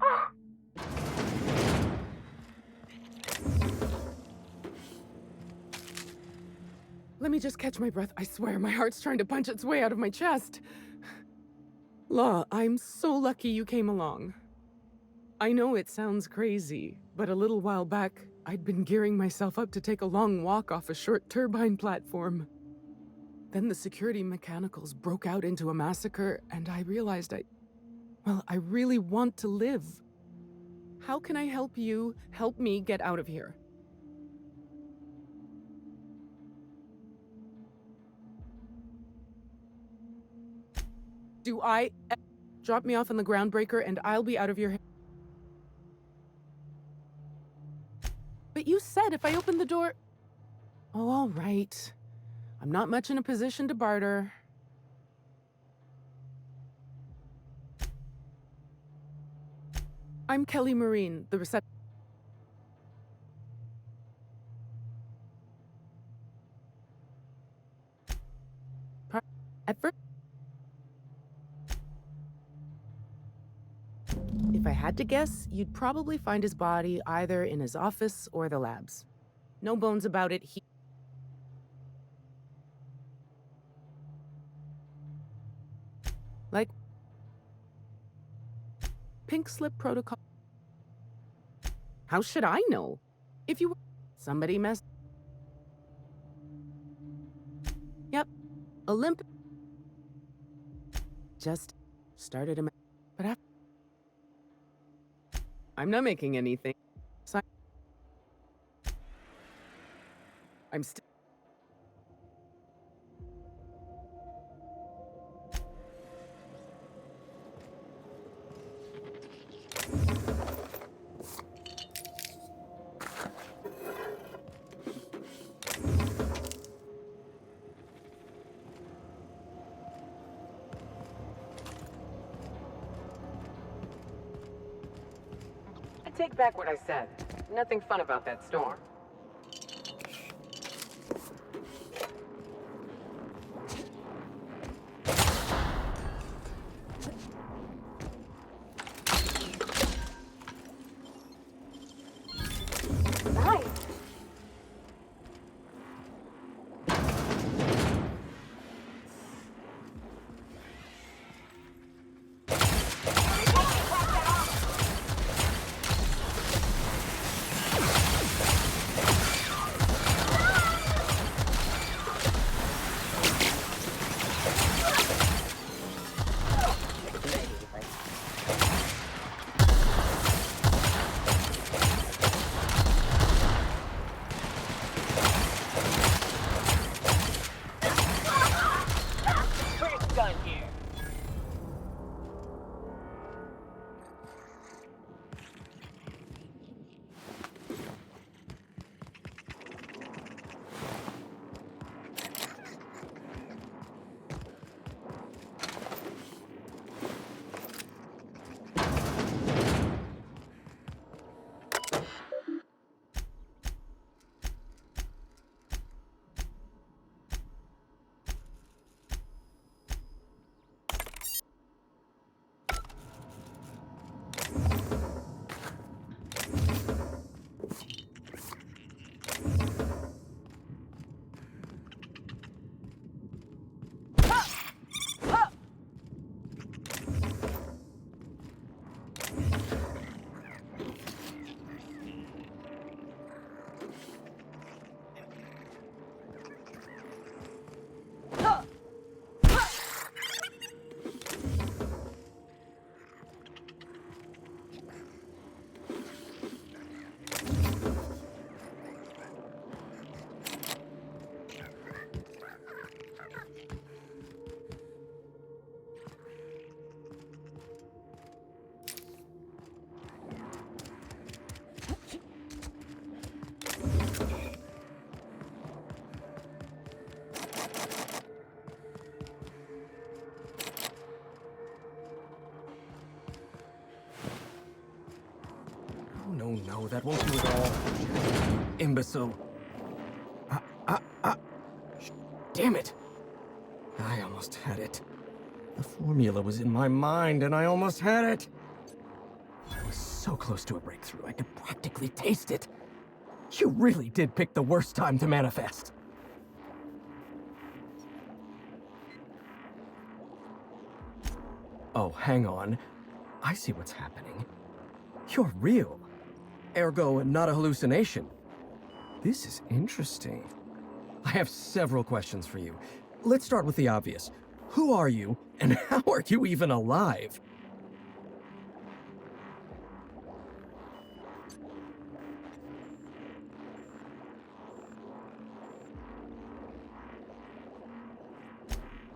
Oh! Let me just catch my breath. I swear, my heart's trying to punch its way out of my chest. Law, I'm so lucky you came along. I know it sounds crazy, but a little while back, I'd been gearing myself up to take a long walk off a short turbine platform. Then the security mechanicals broke out into a massacre, and I realized I really want to live. How can I help you help me get out of here? Drop me off on the groundbreaker and I'll be out of your hair. But you said if I open the door... Oh, all right. I'm not much in a position to barter. I'm Kelly Marine, the reception... At first, if I had to guess, you'd probably find his body either in his office or the labs. No bones about it. Like pink slip protocol. How should I know? If you were somebody messed. Yep, Olympic. Just started a. But after. I'm not making anything. So I'm still. I take back what I said. Nothing fun about that storm. Nice. No, that won't do at all. Imbecile. Damn it! I almost had it. The formula was in my mind, and I almost had it. I was so close to a breakthrough, I could practically taste it. You really did pick the worst time to manifest. Oh, hang on. I see what's happening. You're real. Ergo, not a hallucination. This is interesting. I have several questions for you. Let's start with the obvious. Who are you, and how are you even alive?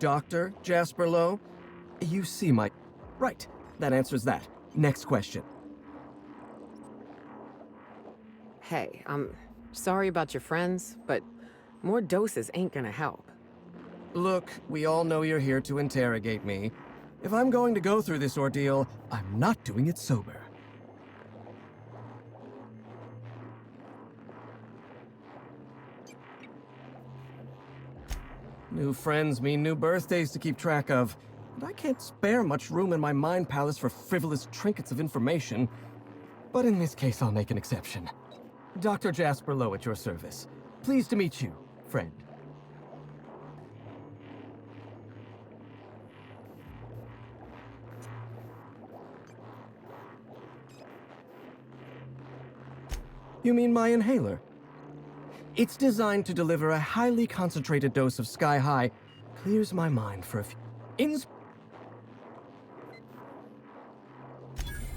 Dr. Jasper Lowe? You see my... Right, that answers that. Next question. Hey, I'm sorry about your friends, but more doses ain't gonna help. Look, we all know you're here to interrogate me. If I'm going to go through this ordeal, I'm not doing it sober. New friends mean new birthdays to keep track of. And I can't spare much room in my mind palace for frivolous trinkets of information. But in this case, I'll make an exception. Dr. Jasper Lowe at your service. Pleased to meet you, friend. You mean my inhaler? It's designed to deliver a highly concentrated dose of Sky High. Clears my mind for a few...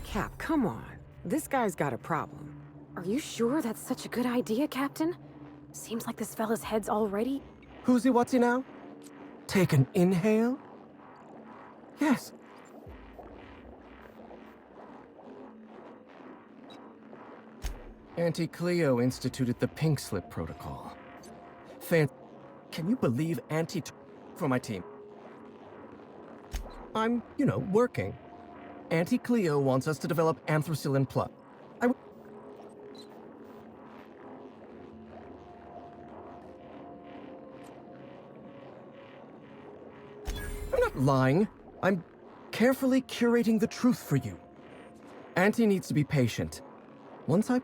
Cap, come on. This guy's got a problem. Are you sure that's such a good idea, Captain? Seems like this fella's head's already... Who's he, what's he now? Take an inhale? Yes. Auntie Cleo instituted the Pink Slip Protocol. Can you believe Auntie for my team? I'm, working. Auntie Cleo wants us to develop Anthracillin Plus. I'm not lying. I'm carefully curating the truth for you. Auntie needs to be patient. Once I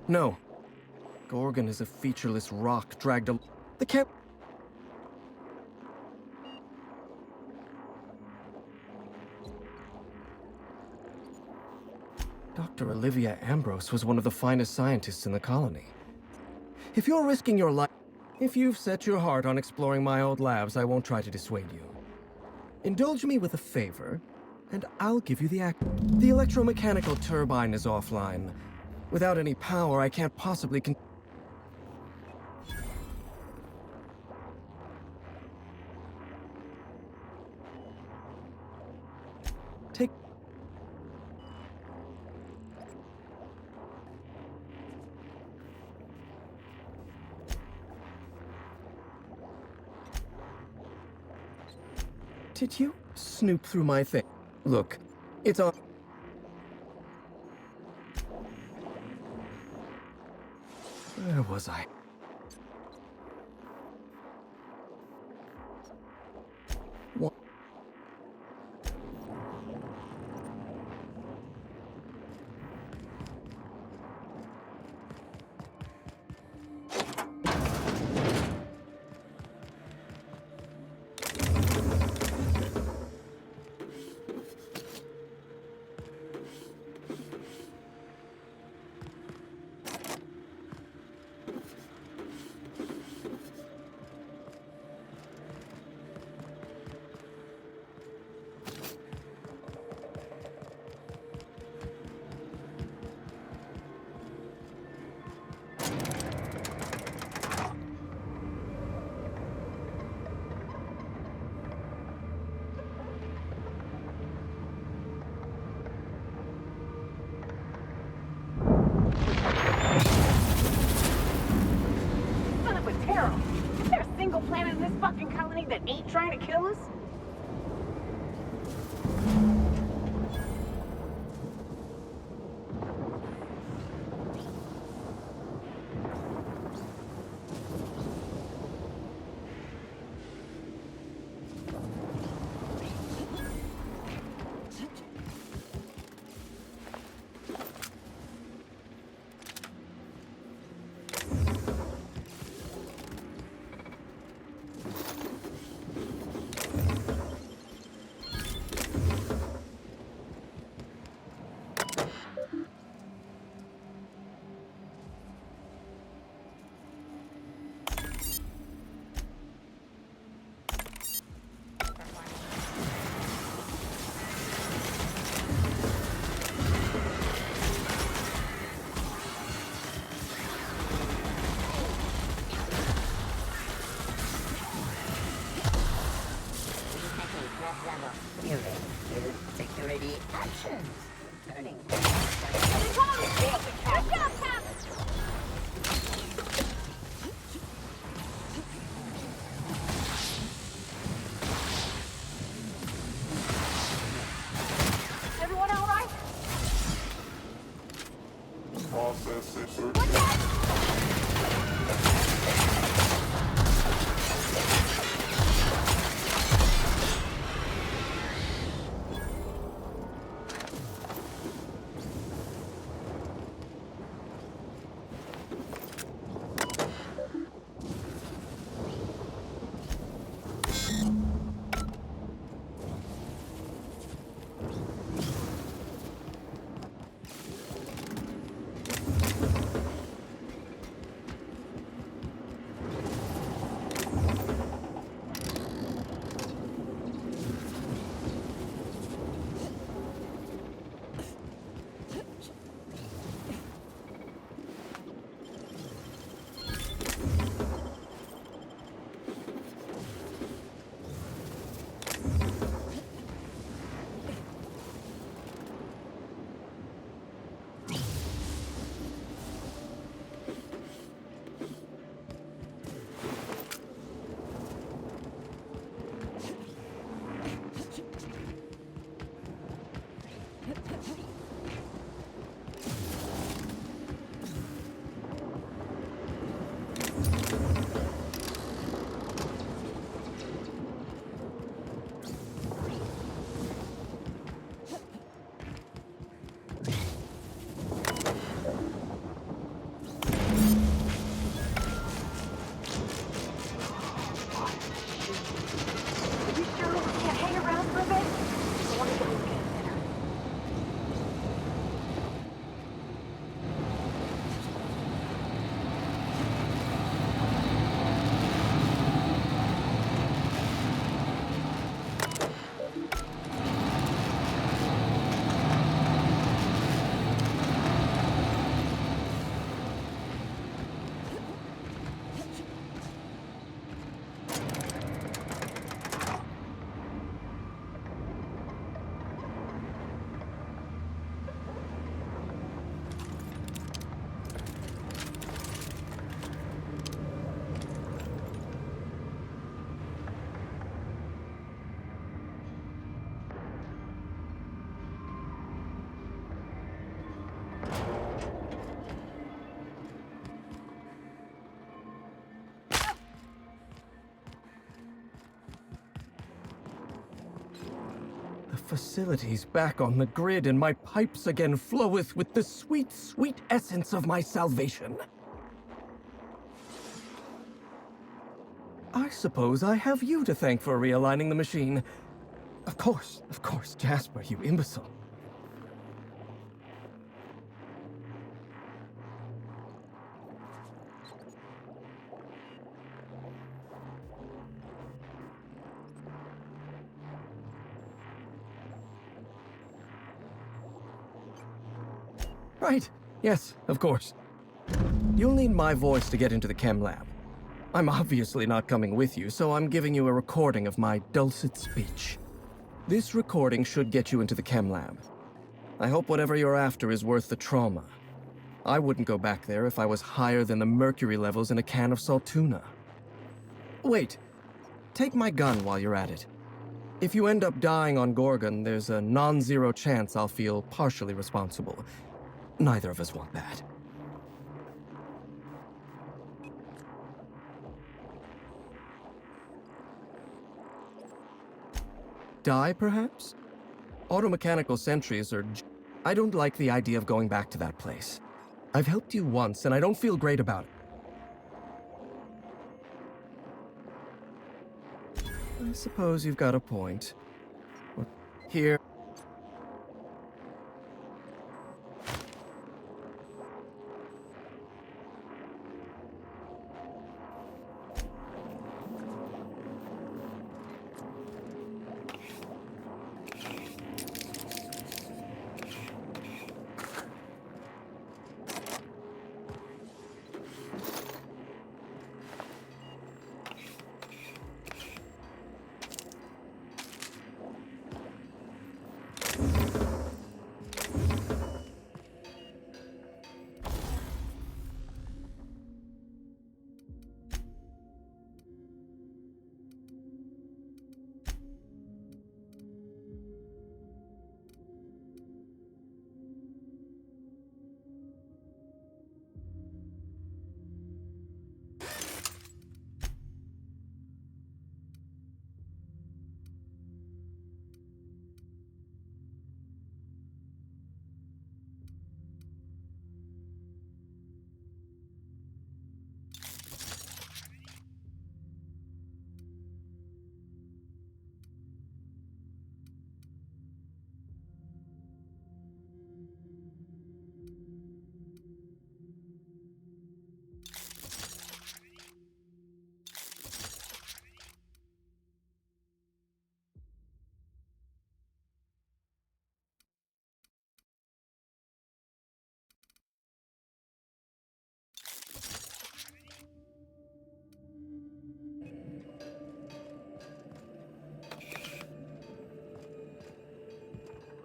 No. Gorgon is a featureless rock dragged the camp. Dr. Olivia Ambrose was one of the finest scientists in the colony. If you're risking your life, if you've set your heart on exploring my old labs, I won't try to dissuade you. Indulge me with a favor, and I'll give you the The electromechanical turbine is offline. Without any power, I can't possibly Take... Did you snoop through my thing? Look, it's on... Where was I? What? Son of a Peril! Is there a single planet in this fucking colony that ain't trying to kill us? Security actions. Turning. Everyone all right? Process insert. facilities back on the grid, and my pipes again floweth with the sweet, sweet essence of my salvation. I suppose I have you to thank for realigning the machine. Of course, Jasper, you imbecile. Right. Yes, of course. You'll need my voice to get into the chem lab. I'm obviously not coming with you, so I'm giving you a recording of my dulcet speech. This recording should get you into the chem lab. I hope whatever you're after is worth the trauma. I wouldn't go back there if I was higher than the mercury levels in a can of salt tuna. Wait. Take my gun while you're at it. If you end up dying on Gorgon, there's a non-zero chance I'll feel partially responsible. Neither of us want that. Die, perhaps? Automechanical sentries are... I don't like the idea of going back to that place. I've helped you once, and I don't feel great about it. I suppose you've got a point. Here...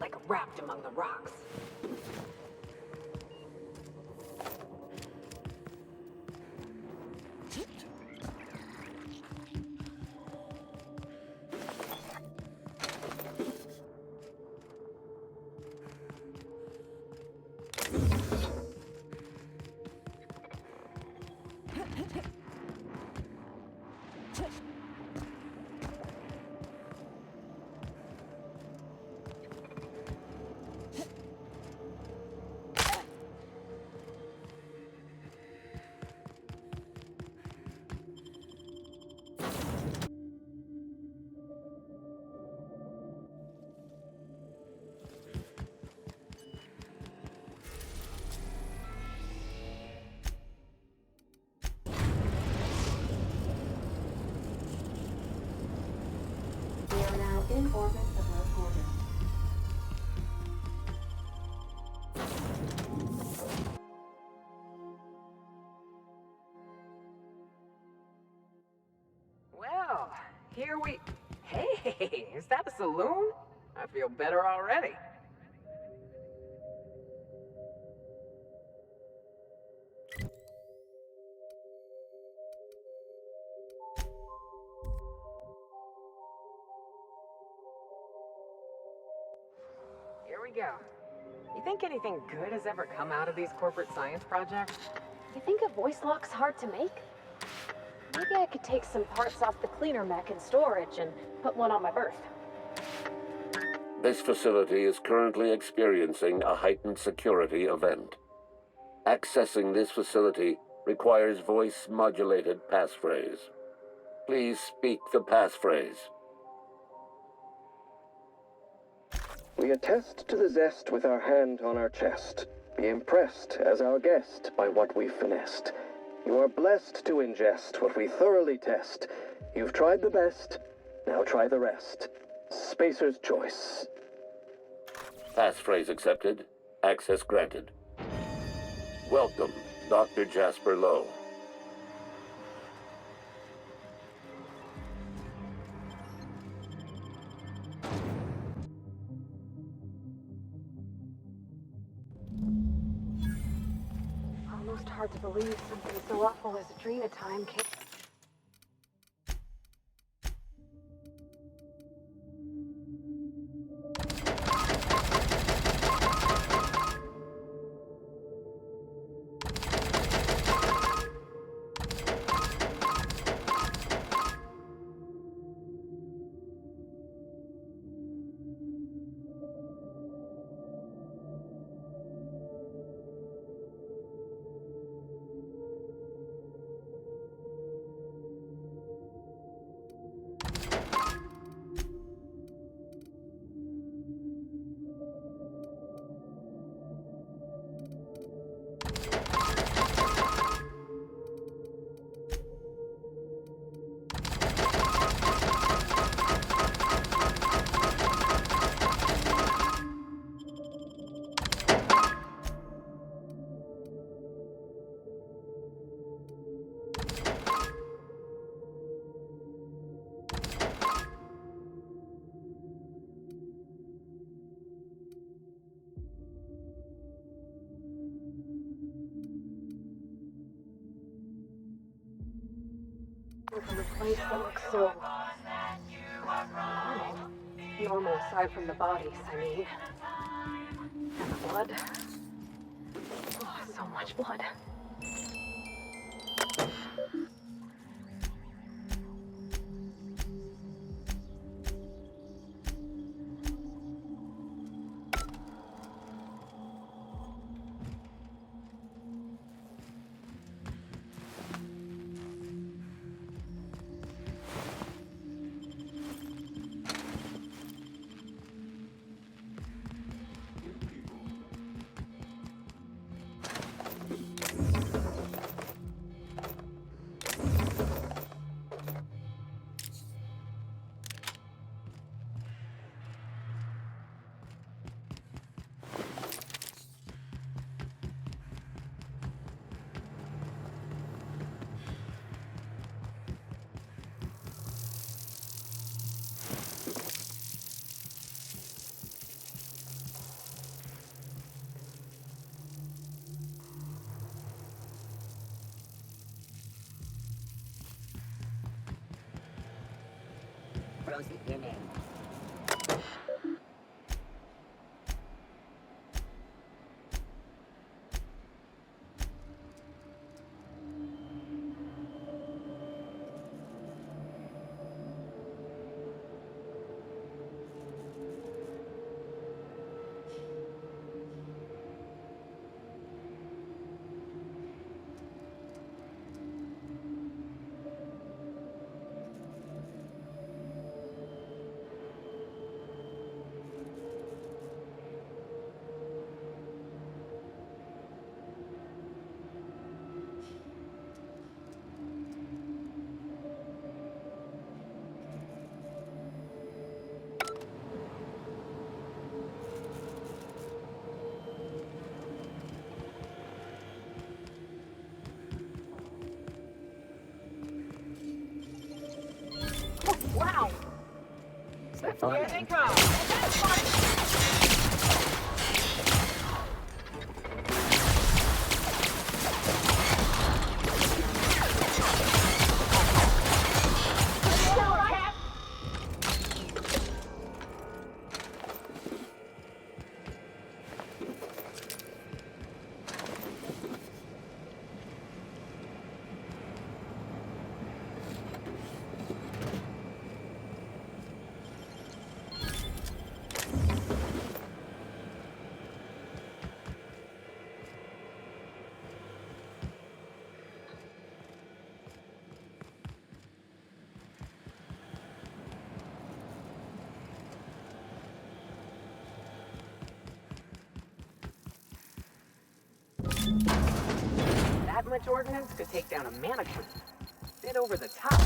Like wrapped among the rocks. We are now in orbit above Gorgon. Well, here we... Hey, is that a saloon? I feel better already. Here we go. You think anything good has ever come out of these corporate science projects? You think a voice lock's hard to make? Maybe I could take some parts off the cleaner mech in storage and put one on my berth. This facility is currently experiencing a heightened security event. Accessing this facility requires voice-modulated passphrase. Please speak the passphrase. We attest to the zest with our hand on our chest. Be impressed as our guest by what we've finessed. You are blessed to ingest what we thoroughly test. You've tried the best, now try the rest. Spacer's choice. Passphrase accepted. Access granted. Welcome, Dr. Jasper Lowe. Almost hard to believe something so awful as Adrena time came. From a place that looks so normal. Normal aside from the bodies, I mean. And the blood. Oh, so much blood. Rosie, your name. Wow! Here they come! That much ordnance could take down a mannequin. Bit over the top.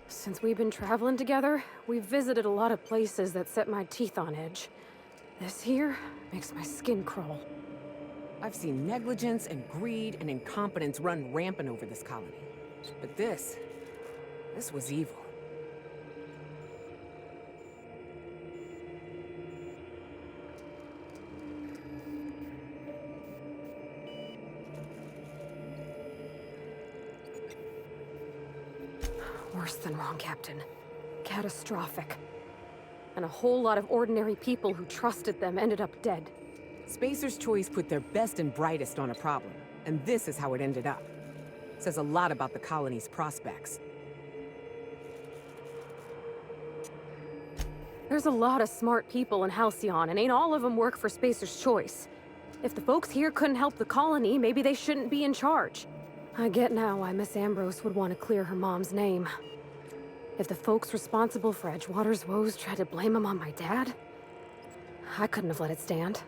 Since we've been traveling together, we've visited a lot of places that set my teeth on edge. This here makes my skin crawl. I've seen negligence and greed and incompetence run rampant over this colony. But this was evil. Worse than wrong, Captain. Catastrophic. And a whole lot of ordinary people who trusted them ended up dead. Spacer's Choice put their best and brightest on a problem, and this is how it ended up. Says a lot about the colony's prospects. There's a lot of smart people in Halcyon, and ain't all of them work for Spacer's Choice. If the folks here couldn't help the colony, maybe they shouldn't be in charge. I get now why Miss Ambrose would want to clear her mom's name. If the folks responsible for Edgewater's woes tried to blame him on my dad, I couldn't have let it stand.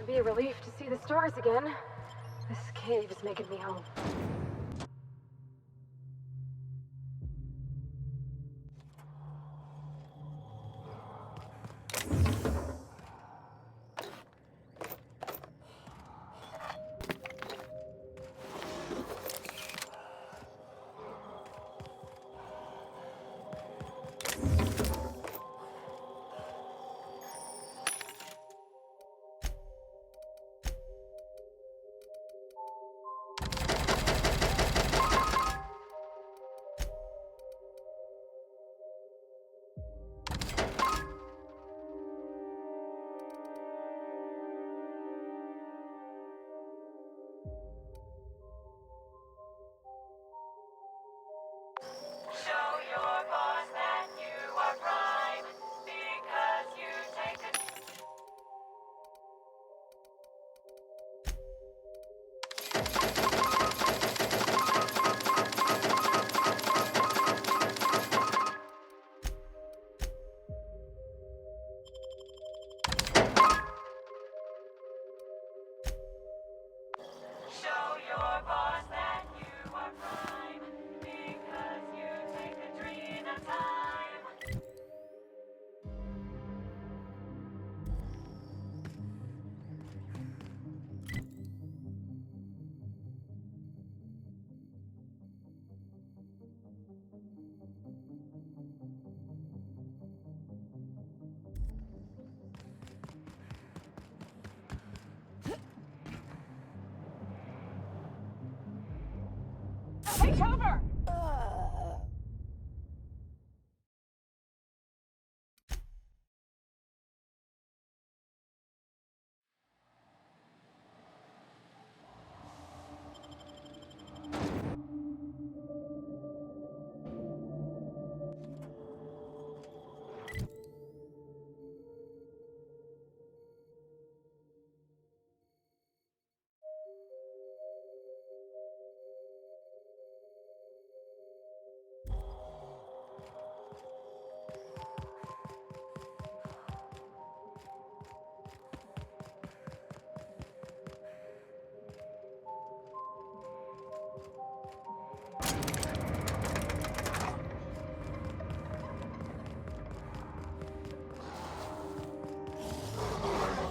Be a relief to see the stars again. This cave is making me home.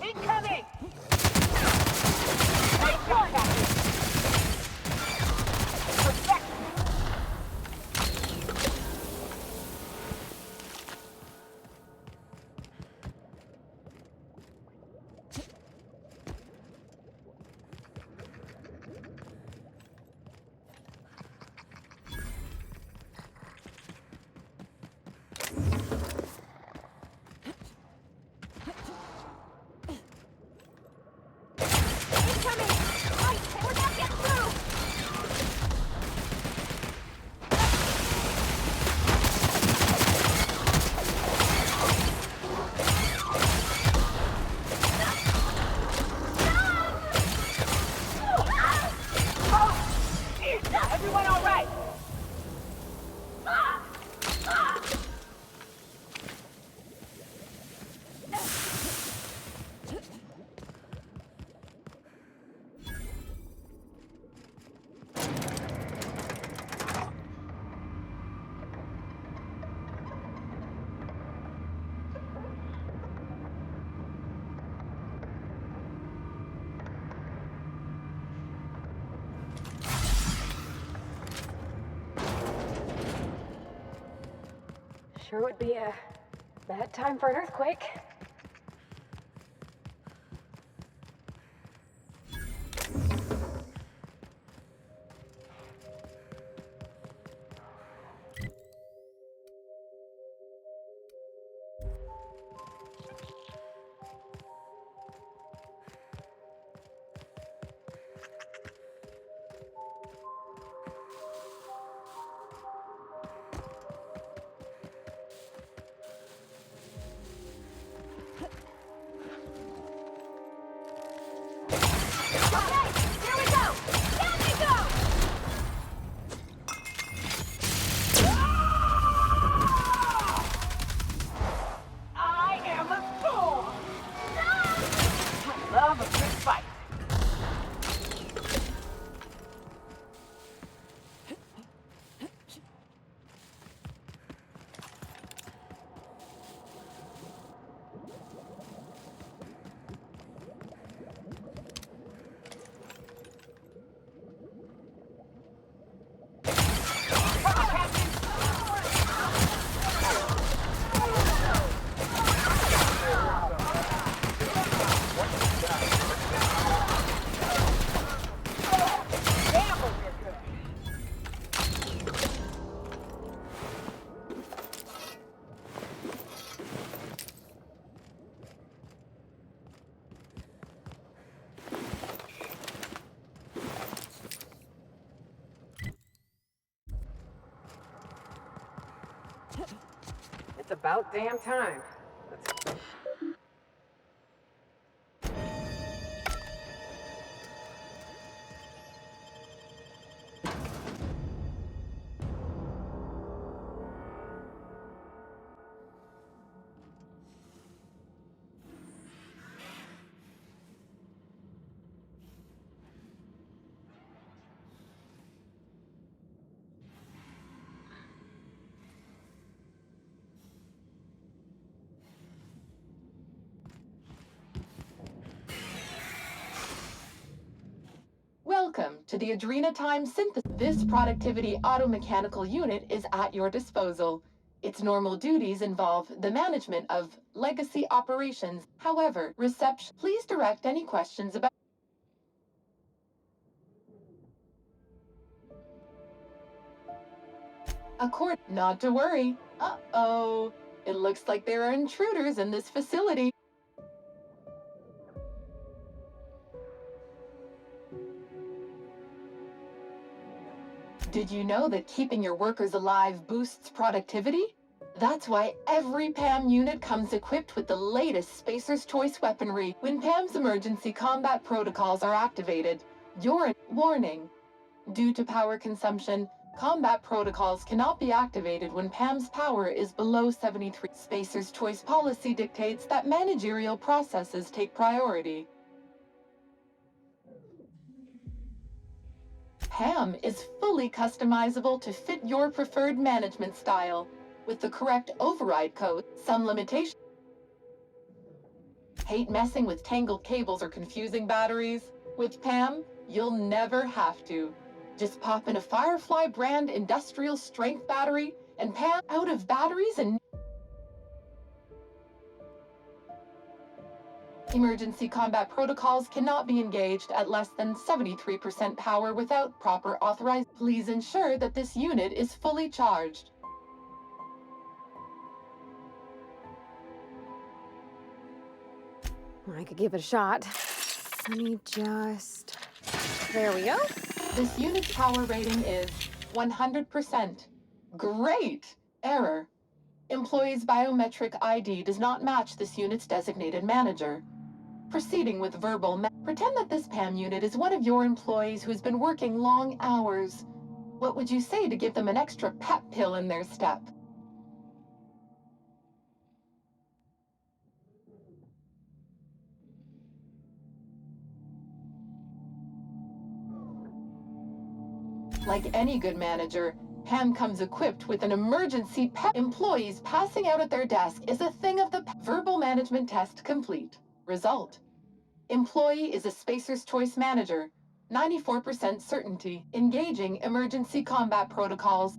Incoming! Nice one, Captain! Perfect! Everyone all right? Sure would be a bad time for an earthquake. Love a good fight. It's about damn time. Welcome to the Adrenatime Synthesis. This productivity automechanical unit is at your disposal. Its normal duties involve the management of legacy operations. However, reception. Please direct any questions about. Not to worry. Uh-oh. It looks like there are intruders in this facility. Did you know that keeping your workers alive boosts productivity? That's why every PAM unit comes equipped with the latest Spacer's Choice weaponry. When PAM's emergency combat protocols are activated, warning. Due to power consumption, combat protocols cannot be activated when PAM's power is below 73. Spacer's Choice policy dictates that managerial processes take priority. PAM is fully customizable to fit your preferred management style. With the correct override code, some limitations. Hate messing with tangled cables or confusing batteries? With PAM, you'll never have to. Just pop in a Firefly brand industrial strength battery, and PAM out of batteries and emergency combat protocols cannot be engaged at less than 73% power without proper authorization. Please ensure that this unit is fully charged. I could give it a shot. Let me just... There we go. This unit's power rating is 100%. Great! Error. Employee's biometric ID does not match this unit's designated manager. Proceeding with pretend that this PAM unit is one of your employees who's been working long hours. What would you say to give them an extra pep pill in their step? Like any good manager, PAM comes equipped with an emergency pep. Employees passing out at their desk is a thing of the verbal management test complete. Result. Employee is a Spacer's Choice manager. 94% certainty. Engaging emergency combat protocols.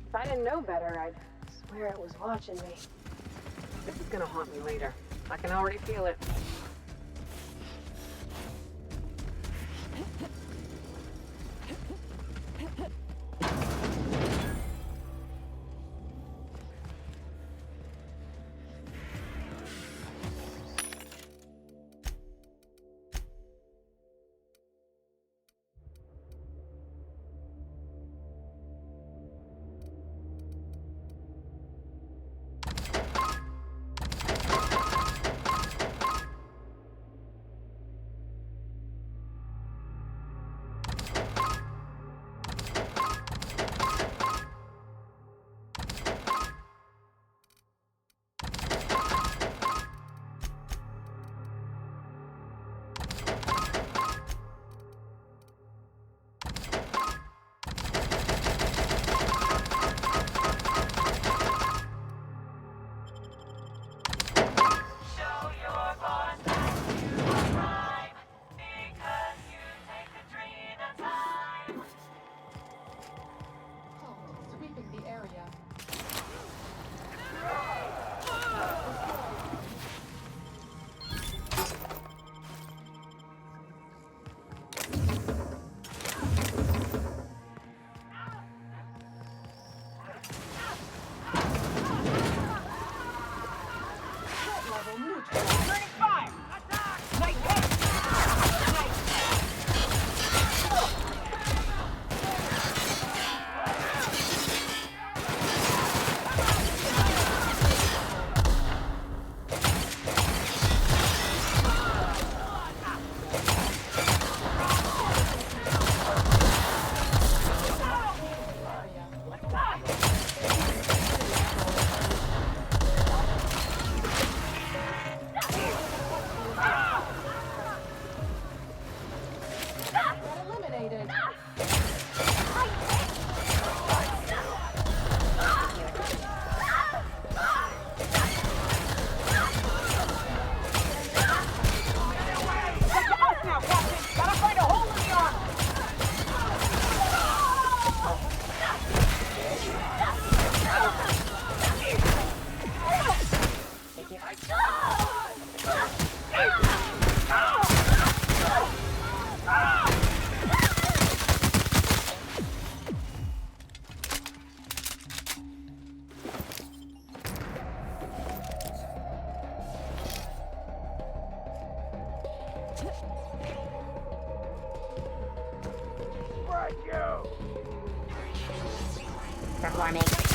If I didn't know better, I'd swear it was watching me. This is gonna haunt me later. I can already feel it. Performing.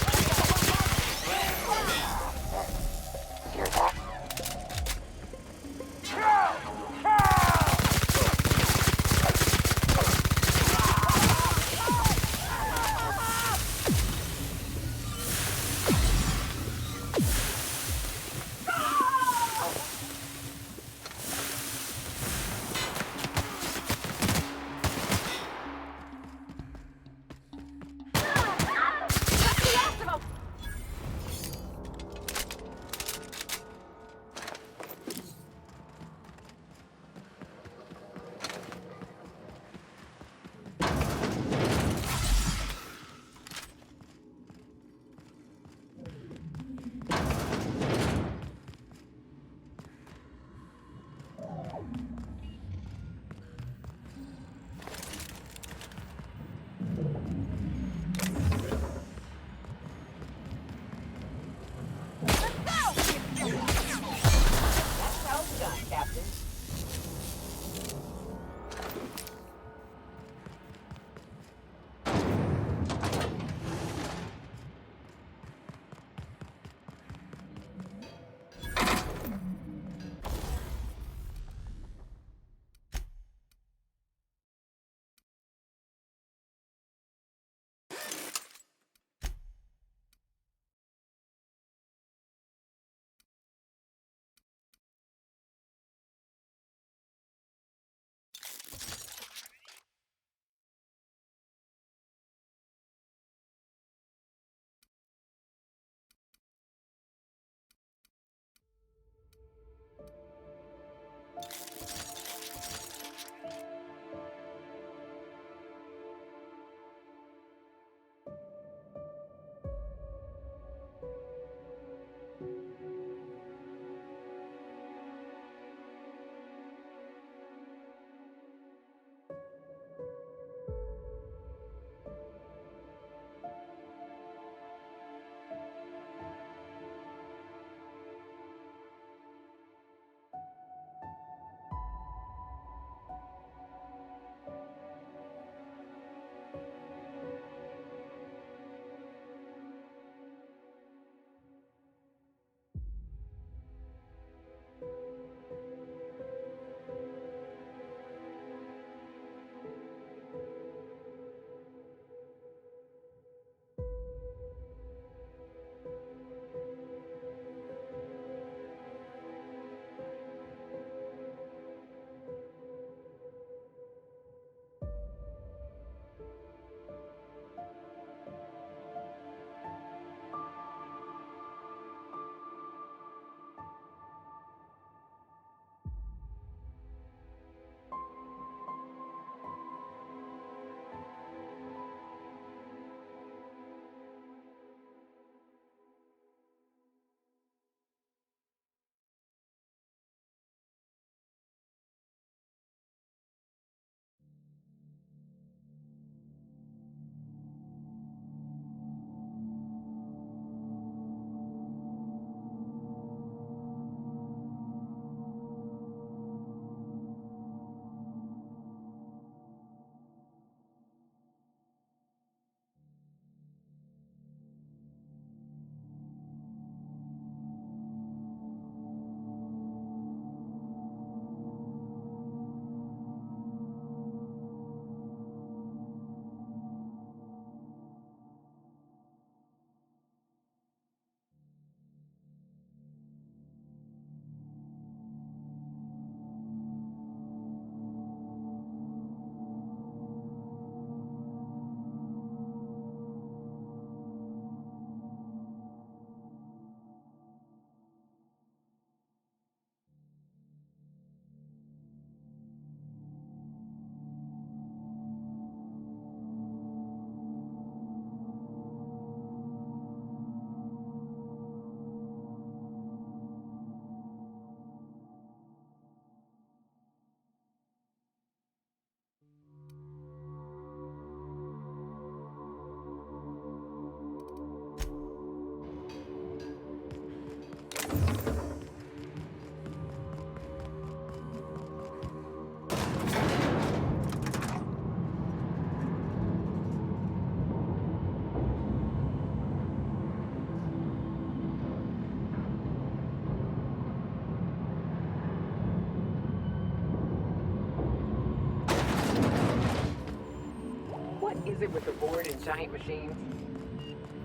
it with the board and giant machines?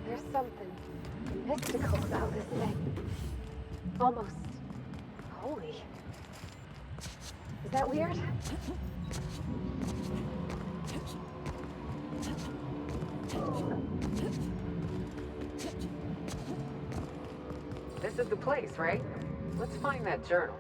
There's something mystical about this thing. Almost holy. Is that weird? This is the place, right? Let's find that journal.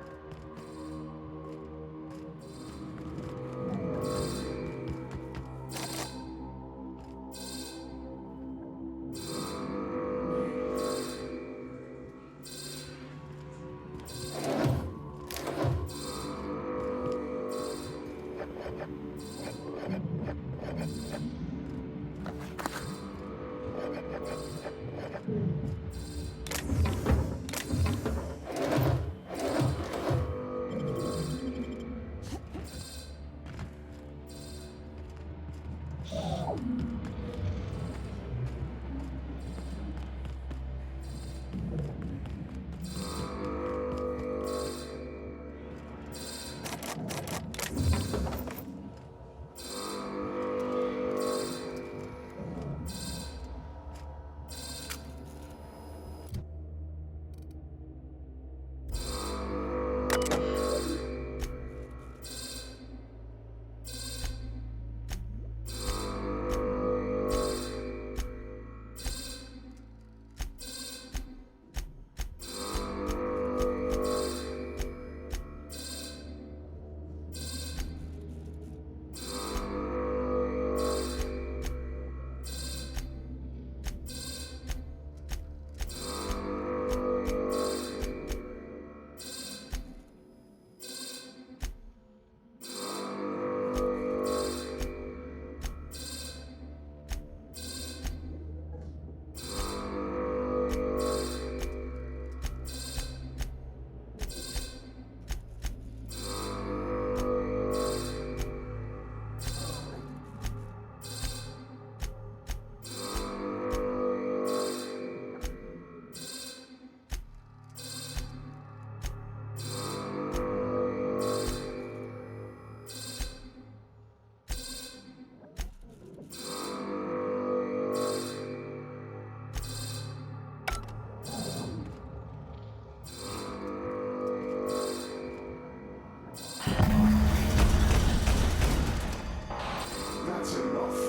That's enough.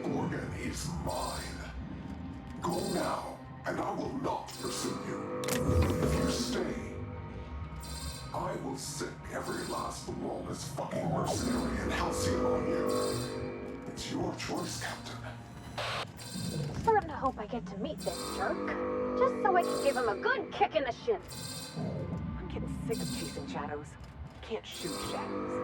Gorgon is mine. Go now, and I will not pursue you. If you stay, I will sick every last lawless fucking mercenary in Halcyon on you. It's your choice, Captain. Starting to hope I get to meet this jerk, just so I can give him a good kick in the shin. I'm getting sick of chasing shadows. Can't shoot shadows.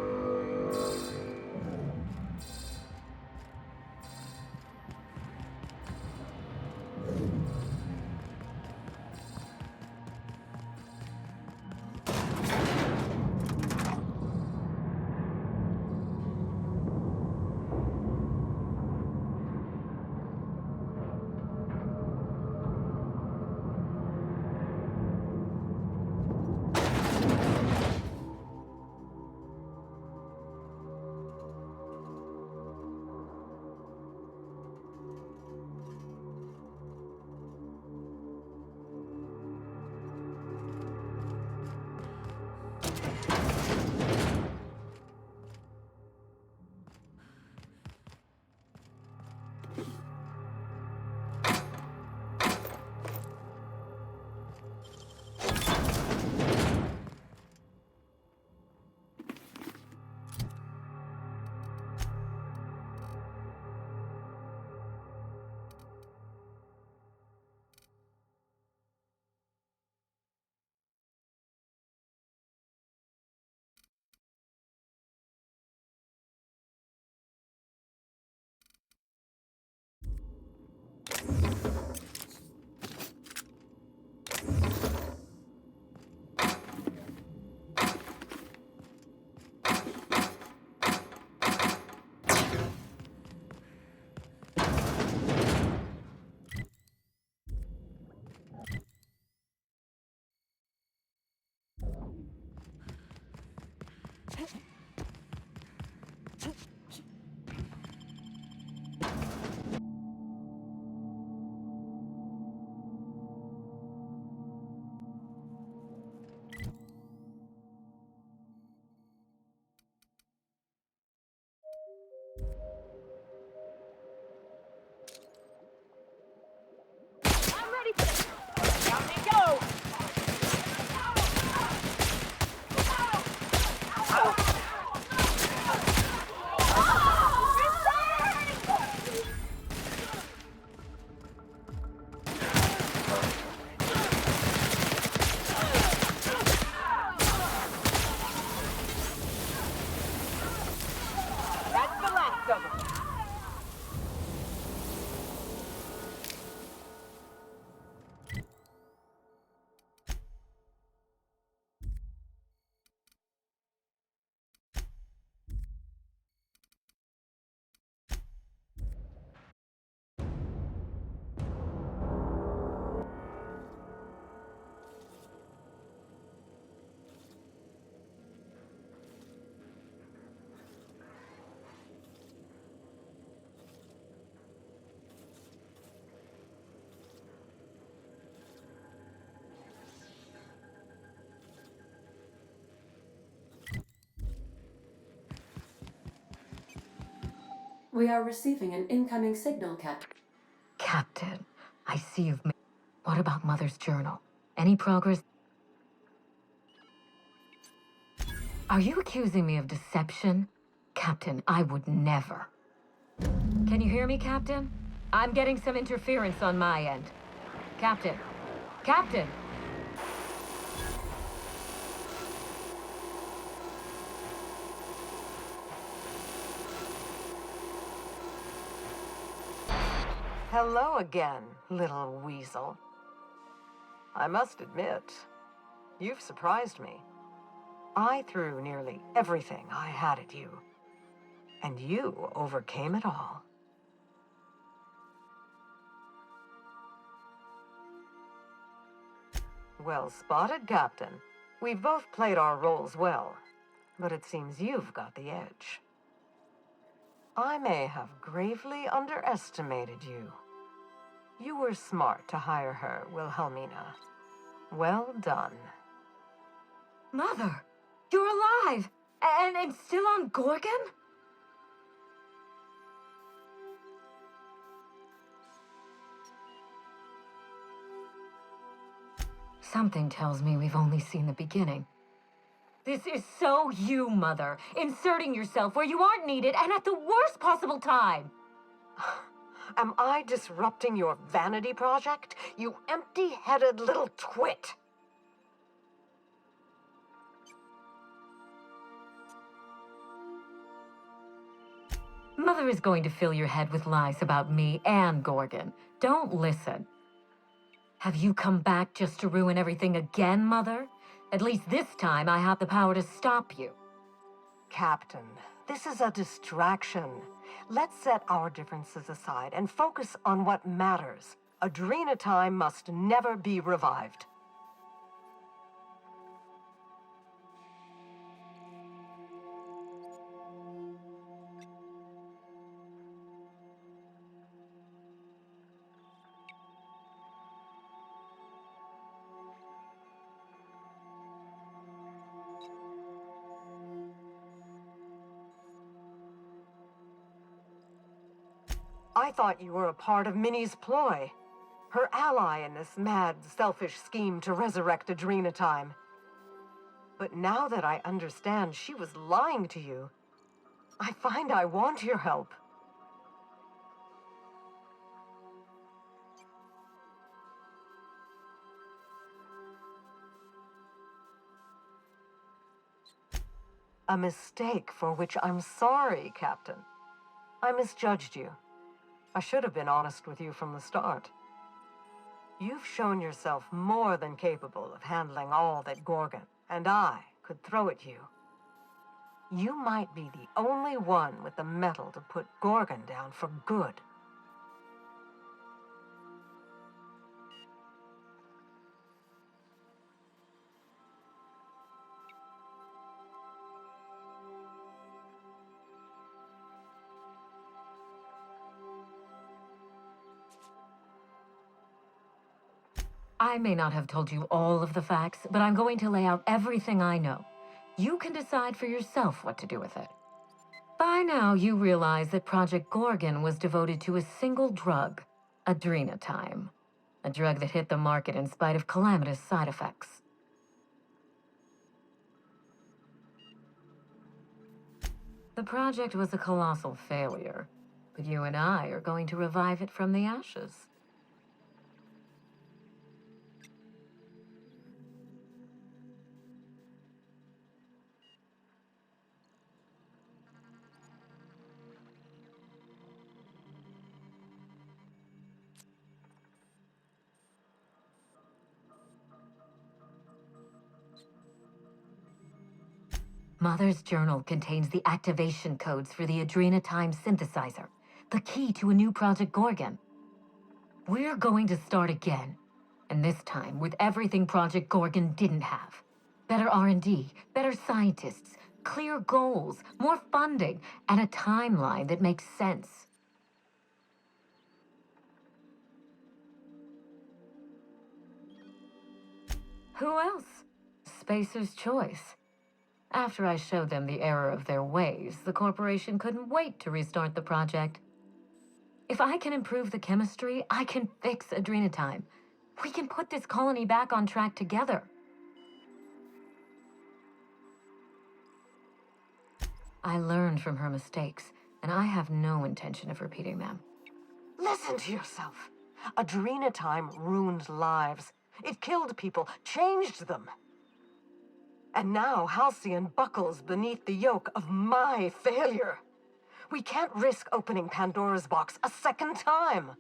We are receiving an incoming signal, Captain. Captain, I see you've made... What about Mother's journal? Any progress? Are you accusing me of deception? Captain, I would never. Can you hear me, Captain? I'm getting some interference on my end. Captain! Captain! Hello again, little weasel. I must admit, you've surprised me. I threw nearly everything I had at you, and you overcame it all. Well spotted, Captain. We've both played our roles well, but it seems you've got the edge. I may have gravely underestimated you. You were smart to hire her, Wilhelmina. Well done. Mother! You're alive! And still on Gorgon? Something tells me we've only seen the beginning. This is so you, Mother. Inserting yourself where you aren't needed and at the worst possible time. Am I disrupting your vanity project, you empty-headed little twit? Mother is going to fill your head with lies about me and Gorgon. Don't listen. Have you come back just to ruin everything again, Mother? At least this time I have the power to stop you. Captain, this is a distraction. Let's set our differences aside and focus on what matters. Adrena time must never be revived. I thought you were a part of Minnie's ploy. Her ally in this mad, selfish scheme to resurrect Adrena time. But now that I understand she was lying to you, I find I want your help. A mistake for which I'm sorry, Captain. I misjudged you. I should have been honest with you from the start. You've shown yourself more than capable of handling all that Gorgon and I could throw at you. You might be the only one with the mettle to put Gorgon down for good. I may not have told you all of the facts, but I'm going to lay out everything I know. You can decide for yourself what to do with it. By now, you realize that Project Gorgon was devoted to a single drug, Adrena time. A drug that hit the market in spite of calamitous side effects. The project was a colossal failure, but you and I are going to revive it from the ashes. Mother's journal contains the activation codes for the Adrena time synthesizer, the key to a new Project Gorgon. We're going to start again, and this time with everything Project Gorgon didn't have. Better R&D, better scientists, clear goals, more funding, and a timeline that makes sense. Who else? Spacer's choice. After I showed them the error of their ways, the corporation couldn't wait to restart the project. If I can improve the chemistry, I can fix Adrenatime. We can put this colony back on track together. I learned from her mistakes, and I have no intention of repeating them. Listen to yourself. Adrenatime ruined lives. It killed people, changed them. And now Halcyon buckles beneath the yoke of my failure. We can't risk opening Pandora's box a second time.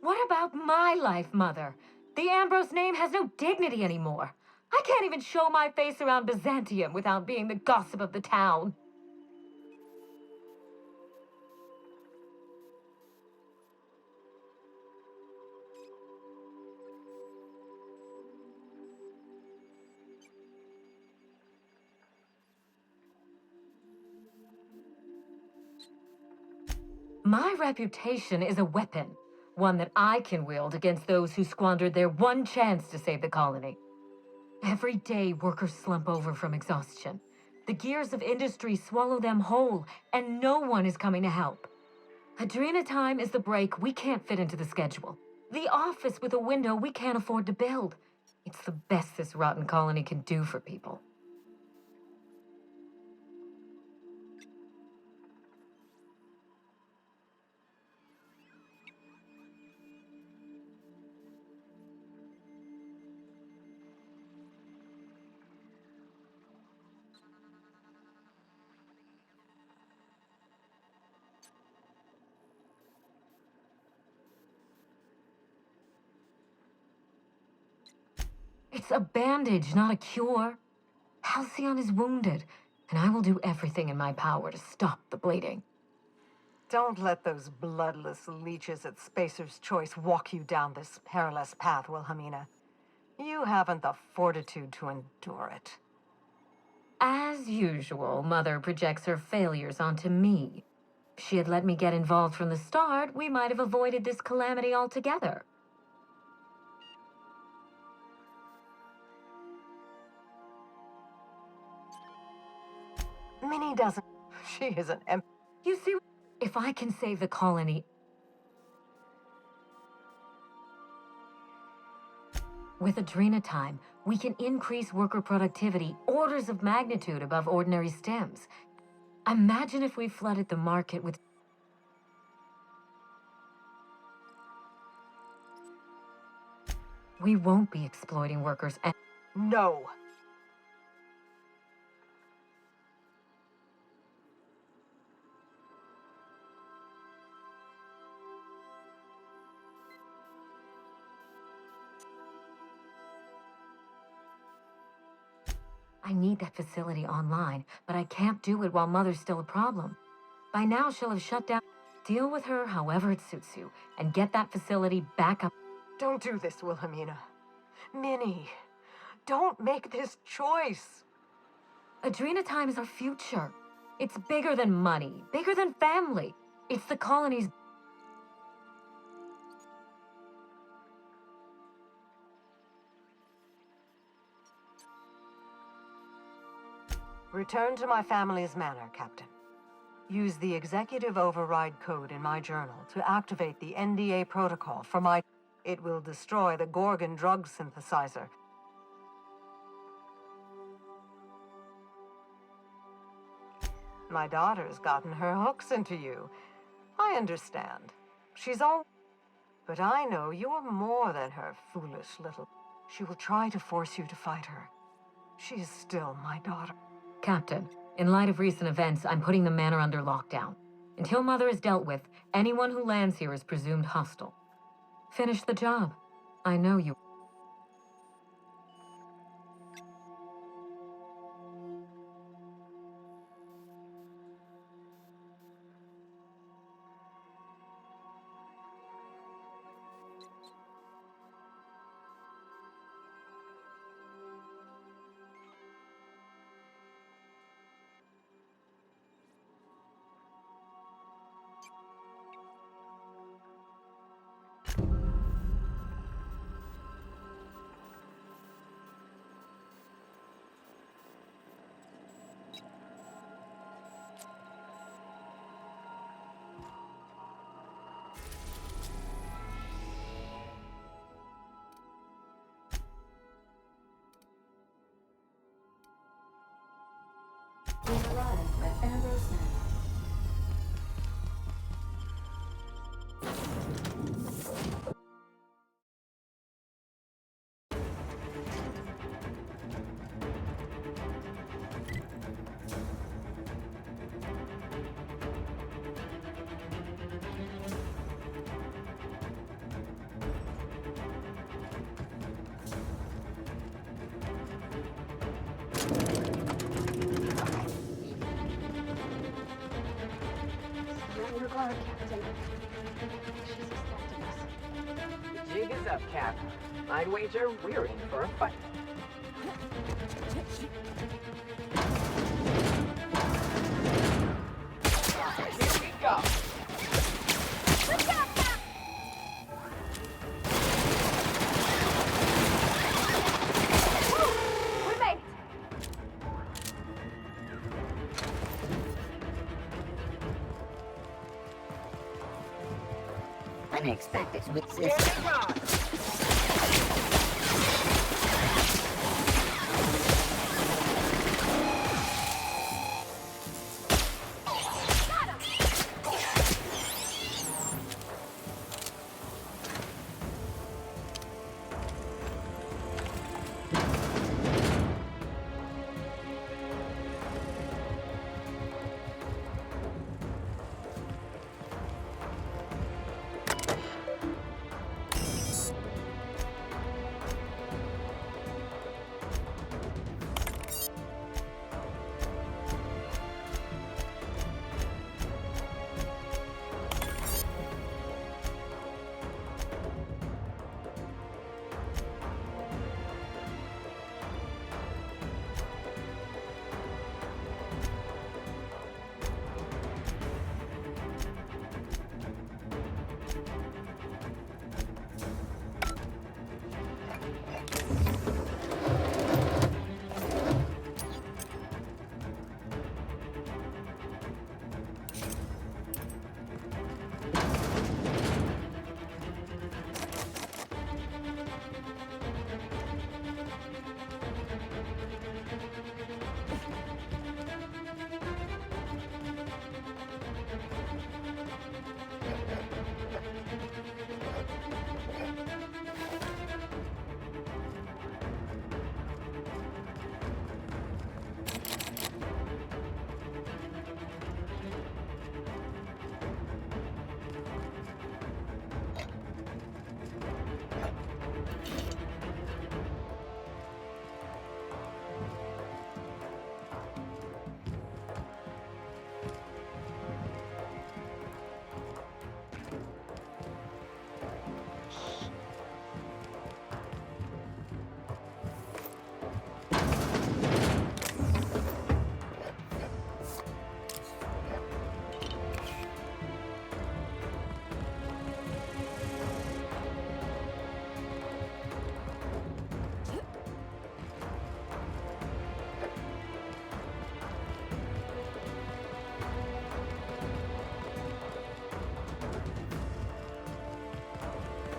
What about my life, Mother? The Ambrose name has no dignity anymore. I can't even show my face around Byzantium without being the gossip of the town. My reputation is a weapon, one that I can wield against those who squandered their one chance to save the colony. Every day, workers slump over from exhaustion. The gears of industry swallow them whole, and no one is coming to help. Adrenatime is the break we can't fit into the schedule. The office with a window we can't afford to build. It's the best this rotten colony can do for people. It's a bandage, not a cure. Halcyon is wounded, and I will do everything in my power to stop the bleeding. Don't let those bloodless leeches at Spacer's Choice walk you down this perilous path, Wilhelmina. You haven't the fortitude to endure it. As usual, Mother projects her failures onto me. If she had let me get involved from the start, we might have avoided this calamity altogether. Minnie doesn't. She is an You see, if I can save the colony... With Adrenatime, we can increase worker productivity orders of magnitude above ordinary stems. Imagine if we flooded the market with... We won't be exploiting workers and... No. I need that facility online, but I can't do it while Mother's still a problem. By now, she'll have shut down. Deal with her however it suits you, and get that facility back up. Don't do this, Wilhelmina. Minnie, don't make this choice. Adrenatime is our future. It's bigger than money, bigger than family. It's the colony's... Return to my family's manor, Captain. Use the executive override code in my journal to activate the NDA protocol for my... It will destroy the Gorgon drug synthesizer. My daughter's gotten her hooks into you. I understand. She's all... But I know you're more than her foolish little... She will try to force you to fight her. She is still my daughter. Captain, in light of recent events, I'm putting the manor under lockdown. Until Mother is dealt with, anyone who lands here is presumed hostile. Finish the job. I know you... We've arrived at Ambrose Manor. Your guard, Captain. She's expecting us. The jig is up, Cap. I'd wager we're in for a fight. Here we go. Good job, Cap! Woo! We made it! Unexpected with Here this. they come.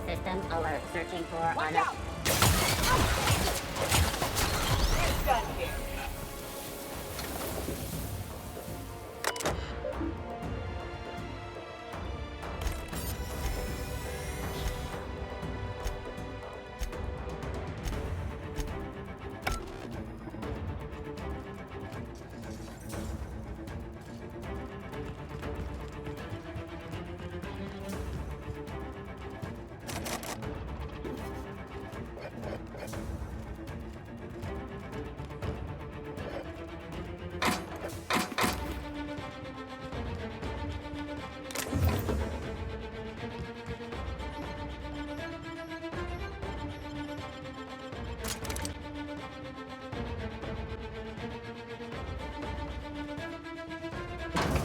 System alert. Searching for Watch on out! It's done here.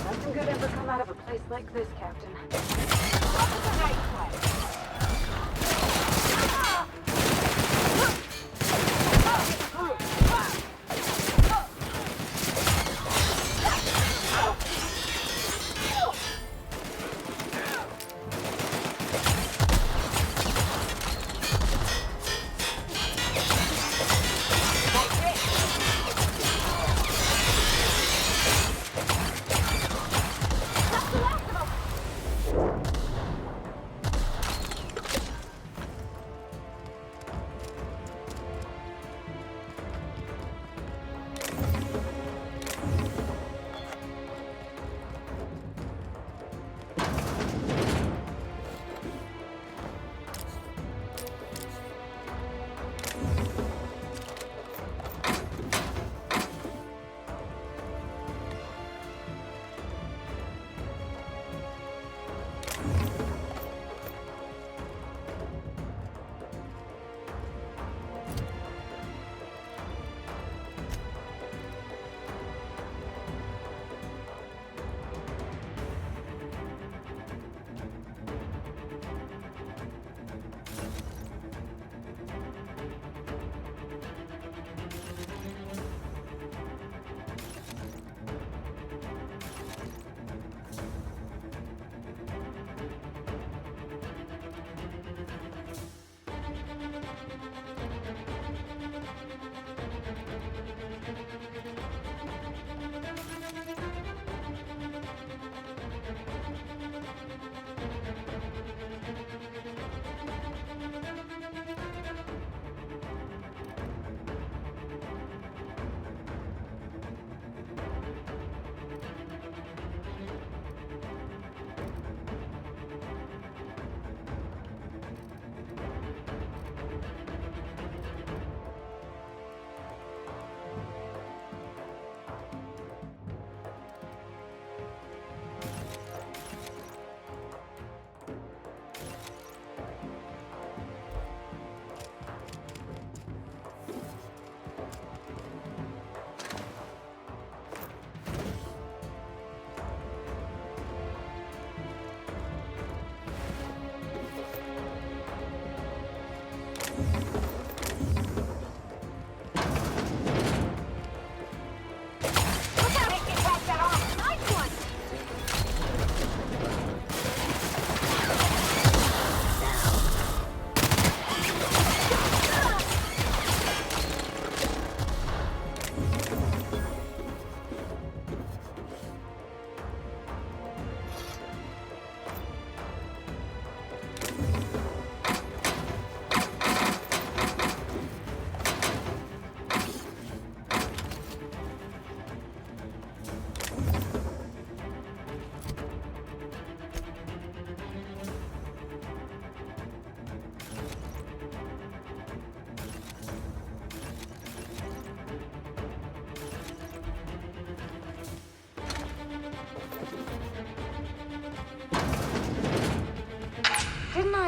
Nothing good ever come out of a place like this, Captain.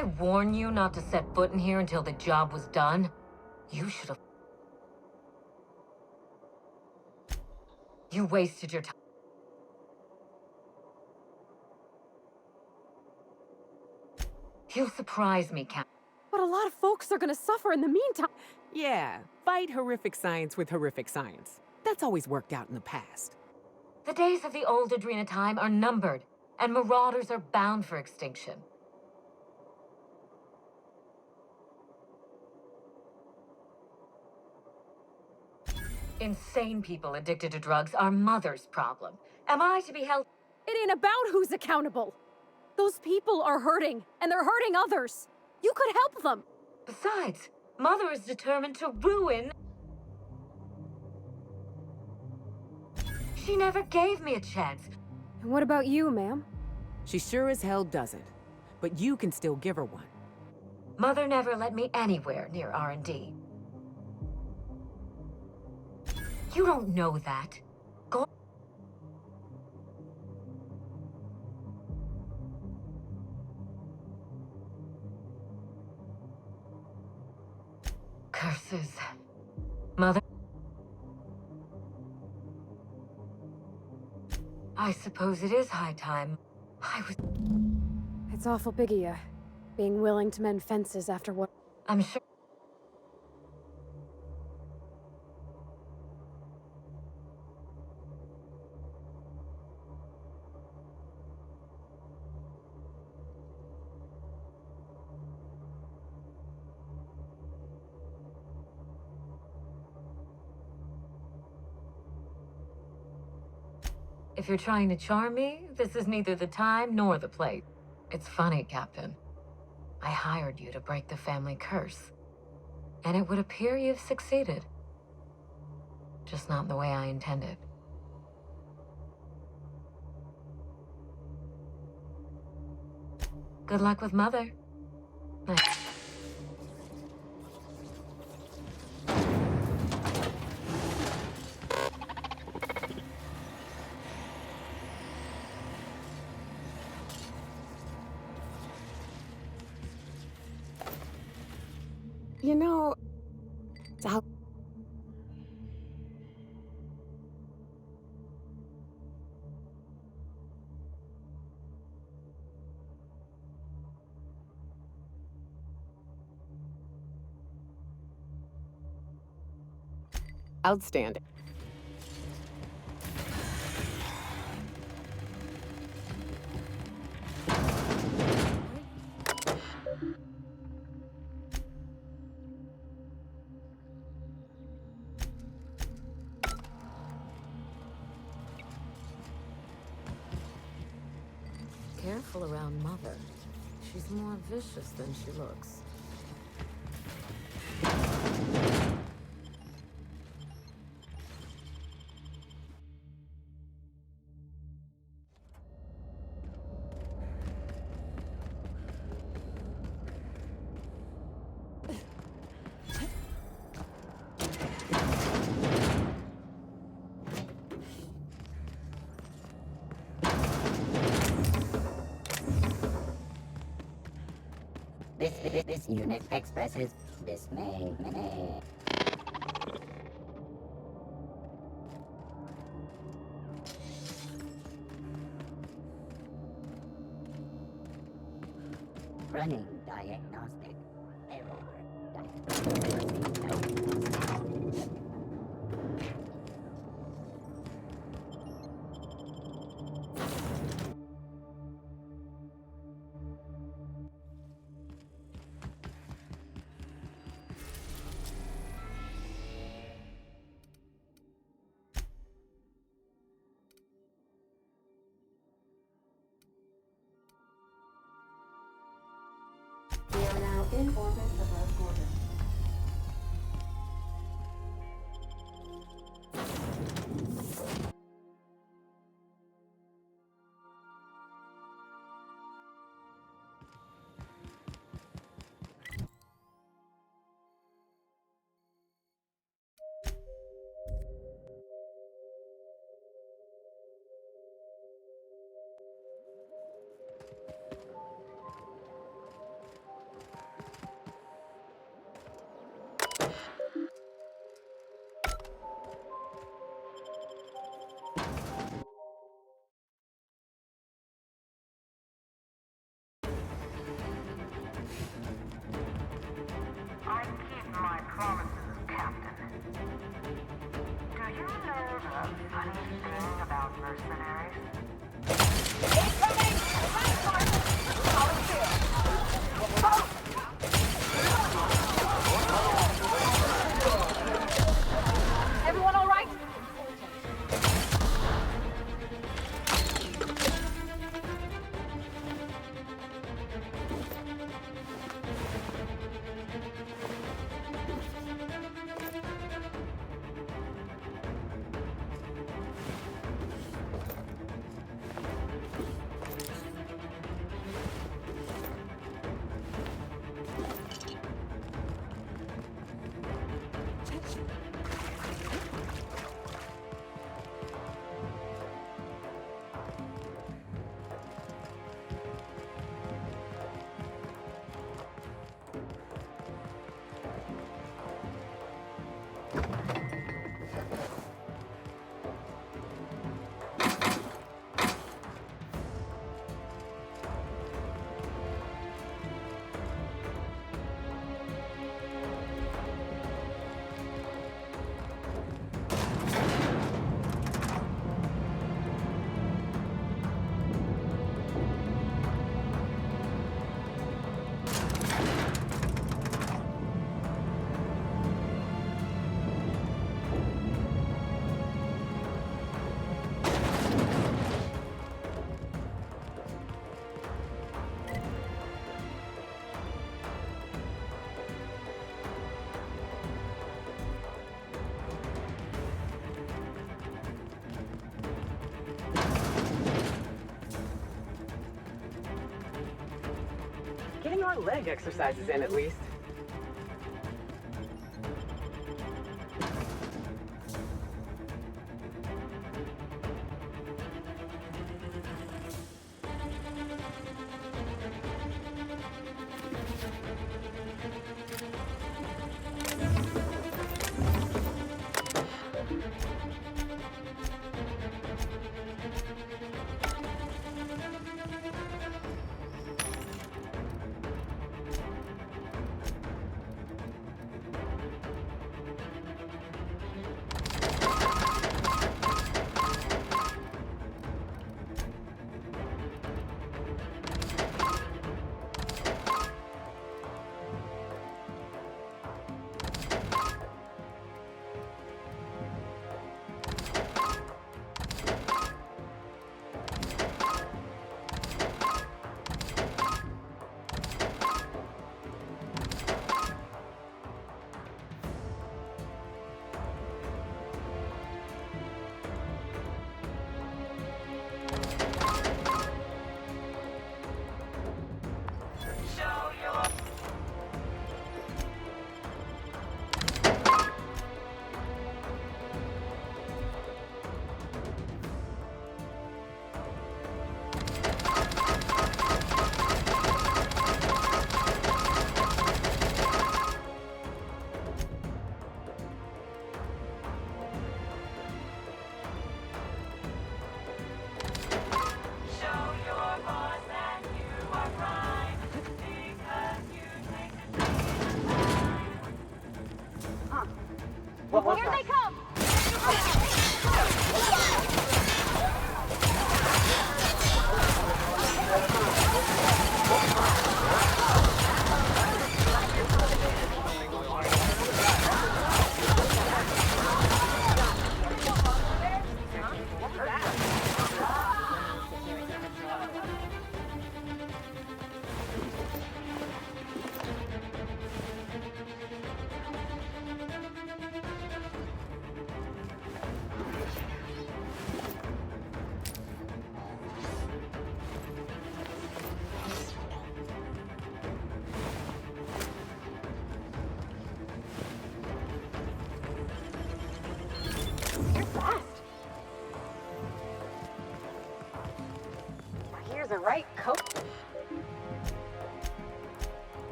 I warn you not to set foot in here until the job was done? You should have... You wasted your time. You'll surprise me, Cap. But a lot of folks are gonna suffer in the meantime. Yeah, fight horrific science with horrific science. That's always worked out in the past. The days of the old Adrena time are numbered, and marauders are bound for extinction. Insane people addicted to drugs are Mother's problem. Am I to be held? It ain't about who's accountable. Those people are hurting, and they're hurting others. You could help them. Besides, Mother is determined to ruin... She never gave me a chance. And what about you, ma'am? She sure as hell doesn't. But you can still give her one. Mother never let me anywhere near R&D. You don't know that. Go... Curses. Mother... I suppose it is high time. I was... It's awful big of you, being willing to mend fences after what... I'm sure... If you're trying to charm me, this is neither the time nor the place. It's funny, Captain. I hired you to break the family curse. And it would appear you've succeeded. Just not the way I intended. Good luck with Mother. Nice. You know, it's out. Outstanding. Careful around Mother. She's more vicious than she looks. This unit expresses dismay. Running diagnostic. Error. Diagnostic. We are now in orbit above Gorgon. promises, Captain. Do you know the funny thing about mercenaries? Everyone all right? Getting our leg exercises in at least.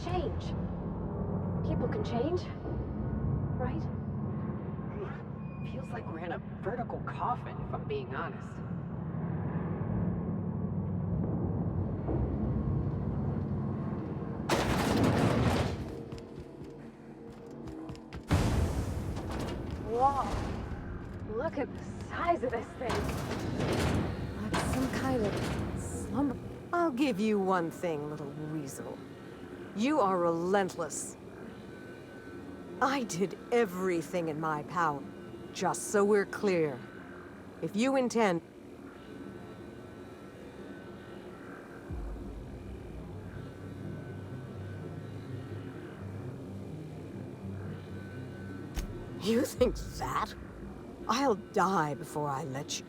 change. People can change, right? Feels like we're in a vertical coffin, if I'm being honest. Whoa! Look at the size of this thing. Like some kind of slumber. I'll give you one thing, little weasel. You are relentless. I did everything in my power, just so we're clear. If you intend... You think that? I'll die before I let you.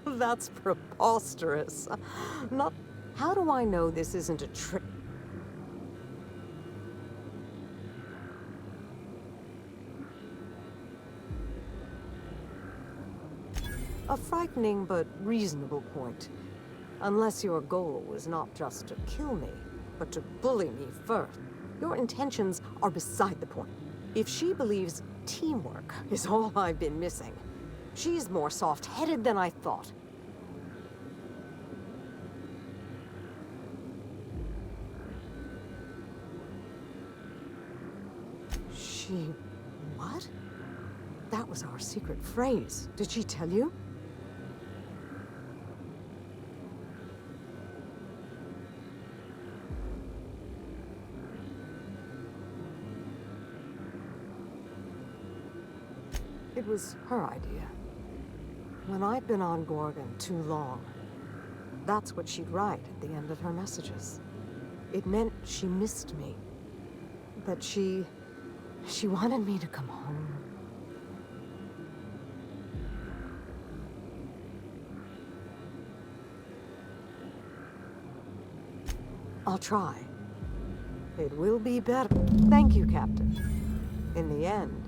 That's preposterous. Not... How do I know this isn't a trick? A frightening but reasonable point. Unless your goal was not just to kill me, but to bully me first. Your intentions are beside the point. If she believes teamwork is all I've been missing, she's more soft-headed than I thought. She... what? That was our secret phrase. Did she tell you? It was her idea. When I'd been on Gorgon too long, that's what she'd write at the end of her messages. It meant she missed me. That she wanted me to come home. I'll try. It will be better. Thank you, Captain. In the end,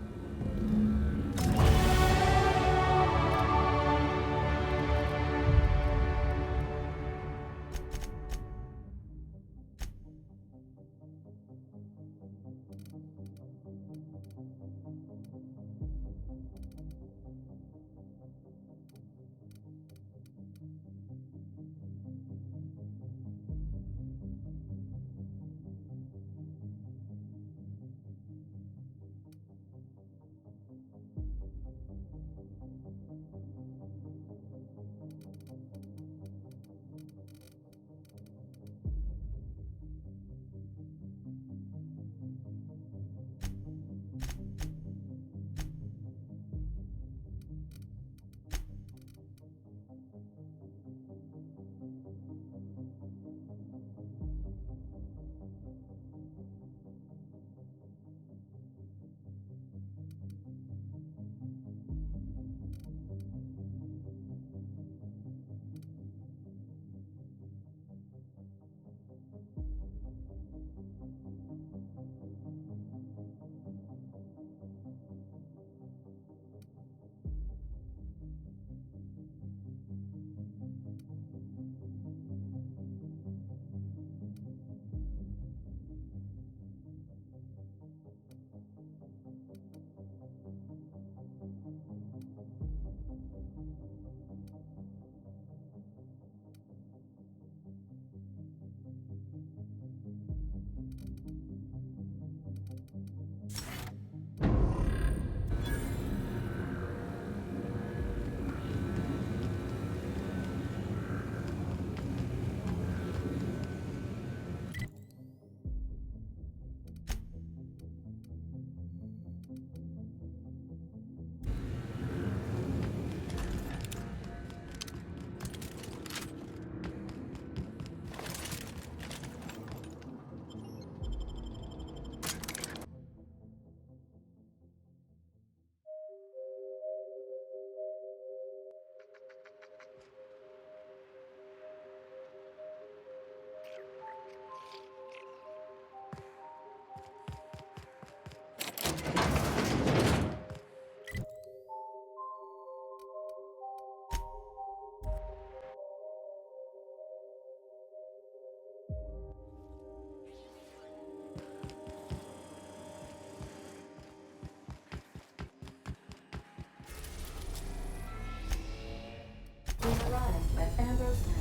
arrived at Ambrose Manor.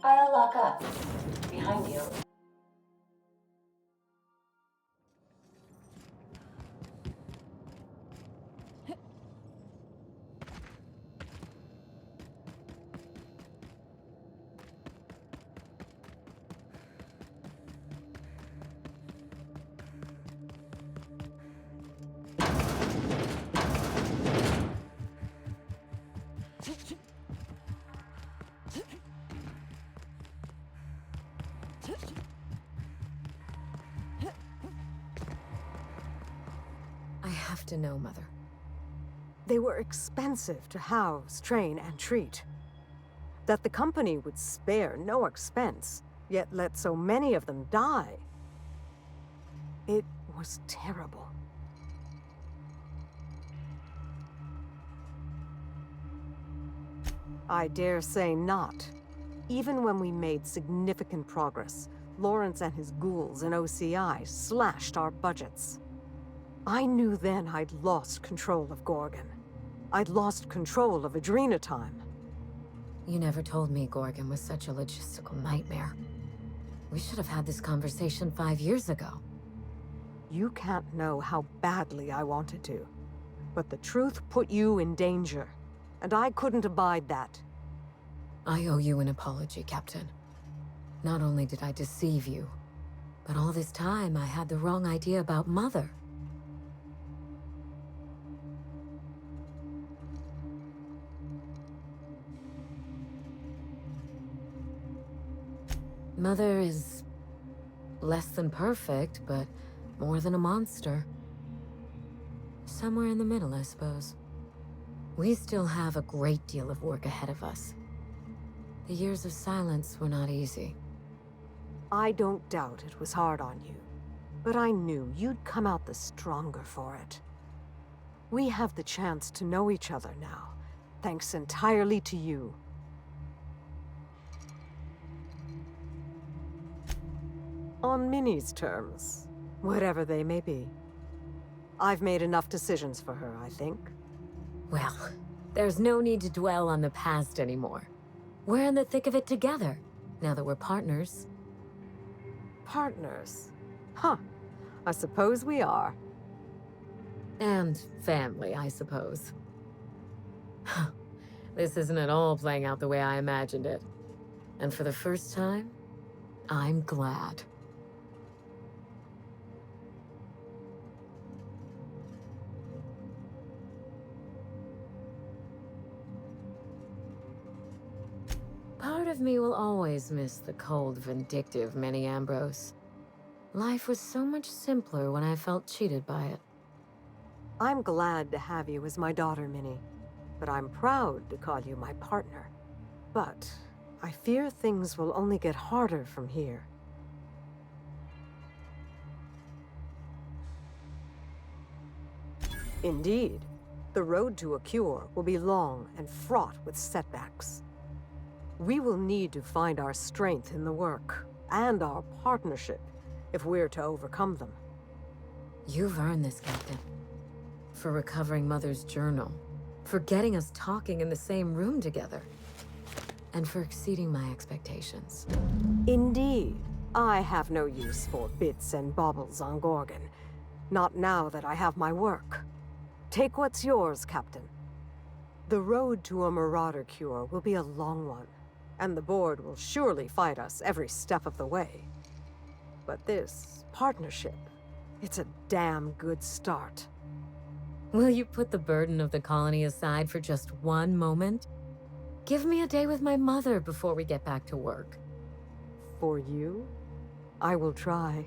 I'll lock up. Behind you. I have to know, Mother. They were expensive to house, train, and treat. That the company would spare no expense, yet let so many of them die. It was terrible. I dare say not. Even when we made significant progress, Lawrence and his ghouls in OCI slashed our budgets. I knew then I'd lost control of Gorgon. I'd lost control of Adrenatime. You never told me Gorgon was such a logistical nightmare. We should have had this conversation 5 years ago. You can't know how badly I wanted to. But the truth put you in danger, and I couldn't abide that. I owe you an apology, Captain. Not only did I deceive you, but all this time I had the wrong idea about Mother. Mother is less than perfect, but more than a monster. Somewhere in the middle, I suppose. We still have a great deal of work ahead of us. The years of silence were not easy. I don't doubt it was hard on you, but I knew you'd come out the stronger for it. We have the chance to know each other now, thanks entirely to you. On Minnie's terms, whatever they may be. I've made enough decisions for her, I think. Well, there's no need to dwell on the past anymore. We're in the thick of it together, now that we're partners. Partners? Huh. I suppose we are. And family, I suppose. This isn't at all playing out the way I imagined it. And for the first time, I'm glad. Part of me will always miss the cold, vindictive Minnie Ambrose. Life was so much simpler when I felt cheated by it. I'm glad to have you as my daughter, Minnie, but I'm proud to call you my partner. But I fear things will only get harder from here. Indeed, the road to a cure will be long and fraught with setbacks. We will need to find our strength in the work, and our partnership, if we're to overcome them. You've earned this, Captain. For recovering Mother's journal, for getting us talking in the same room together, and for exceeding my expectations. Indeed, I have no use for bits and baubles on Gorgon. Not now that I have my work. Take what's yours, Captain. The road to a Marauder cure will be a long one, and the Board will surely fight us every step of the way. But this partnership, it's a damn good start. Will you put the burden of the colony aside for just one moment? Give me a day with my mother before we get back to work. For you, I will try.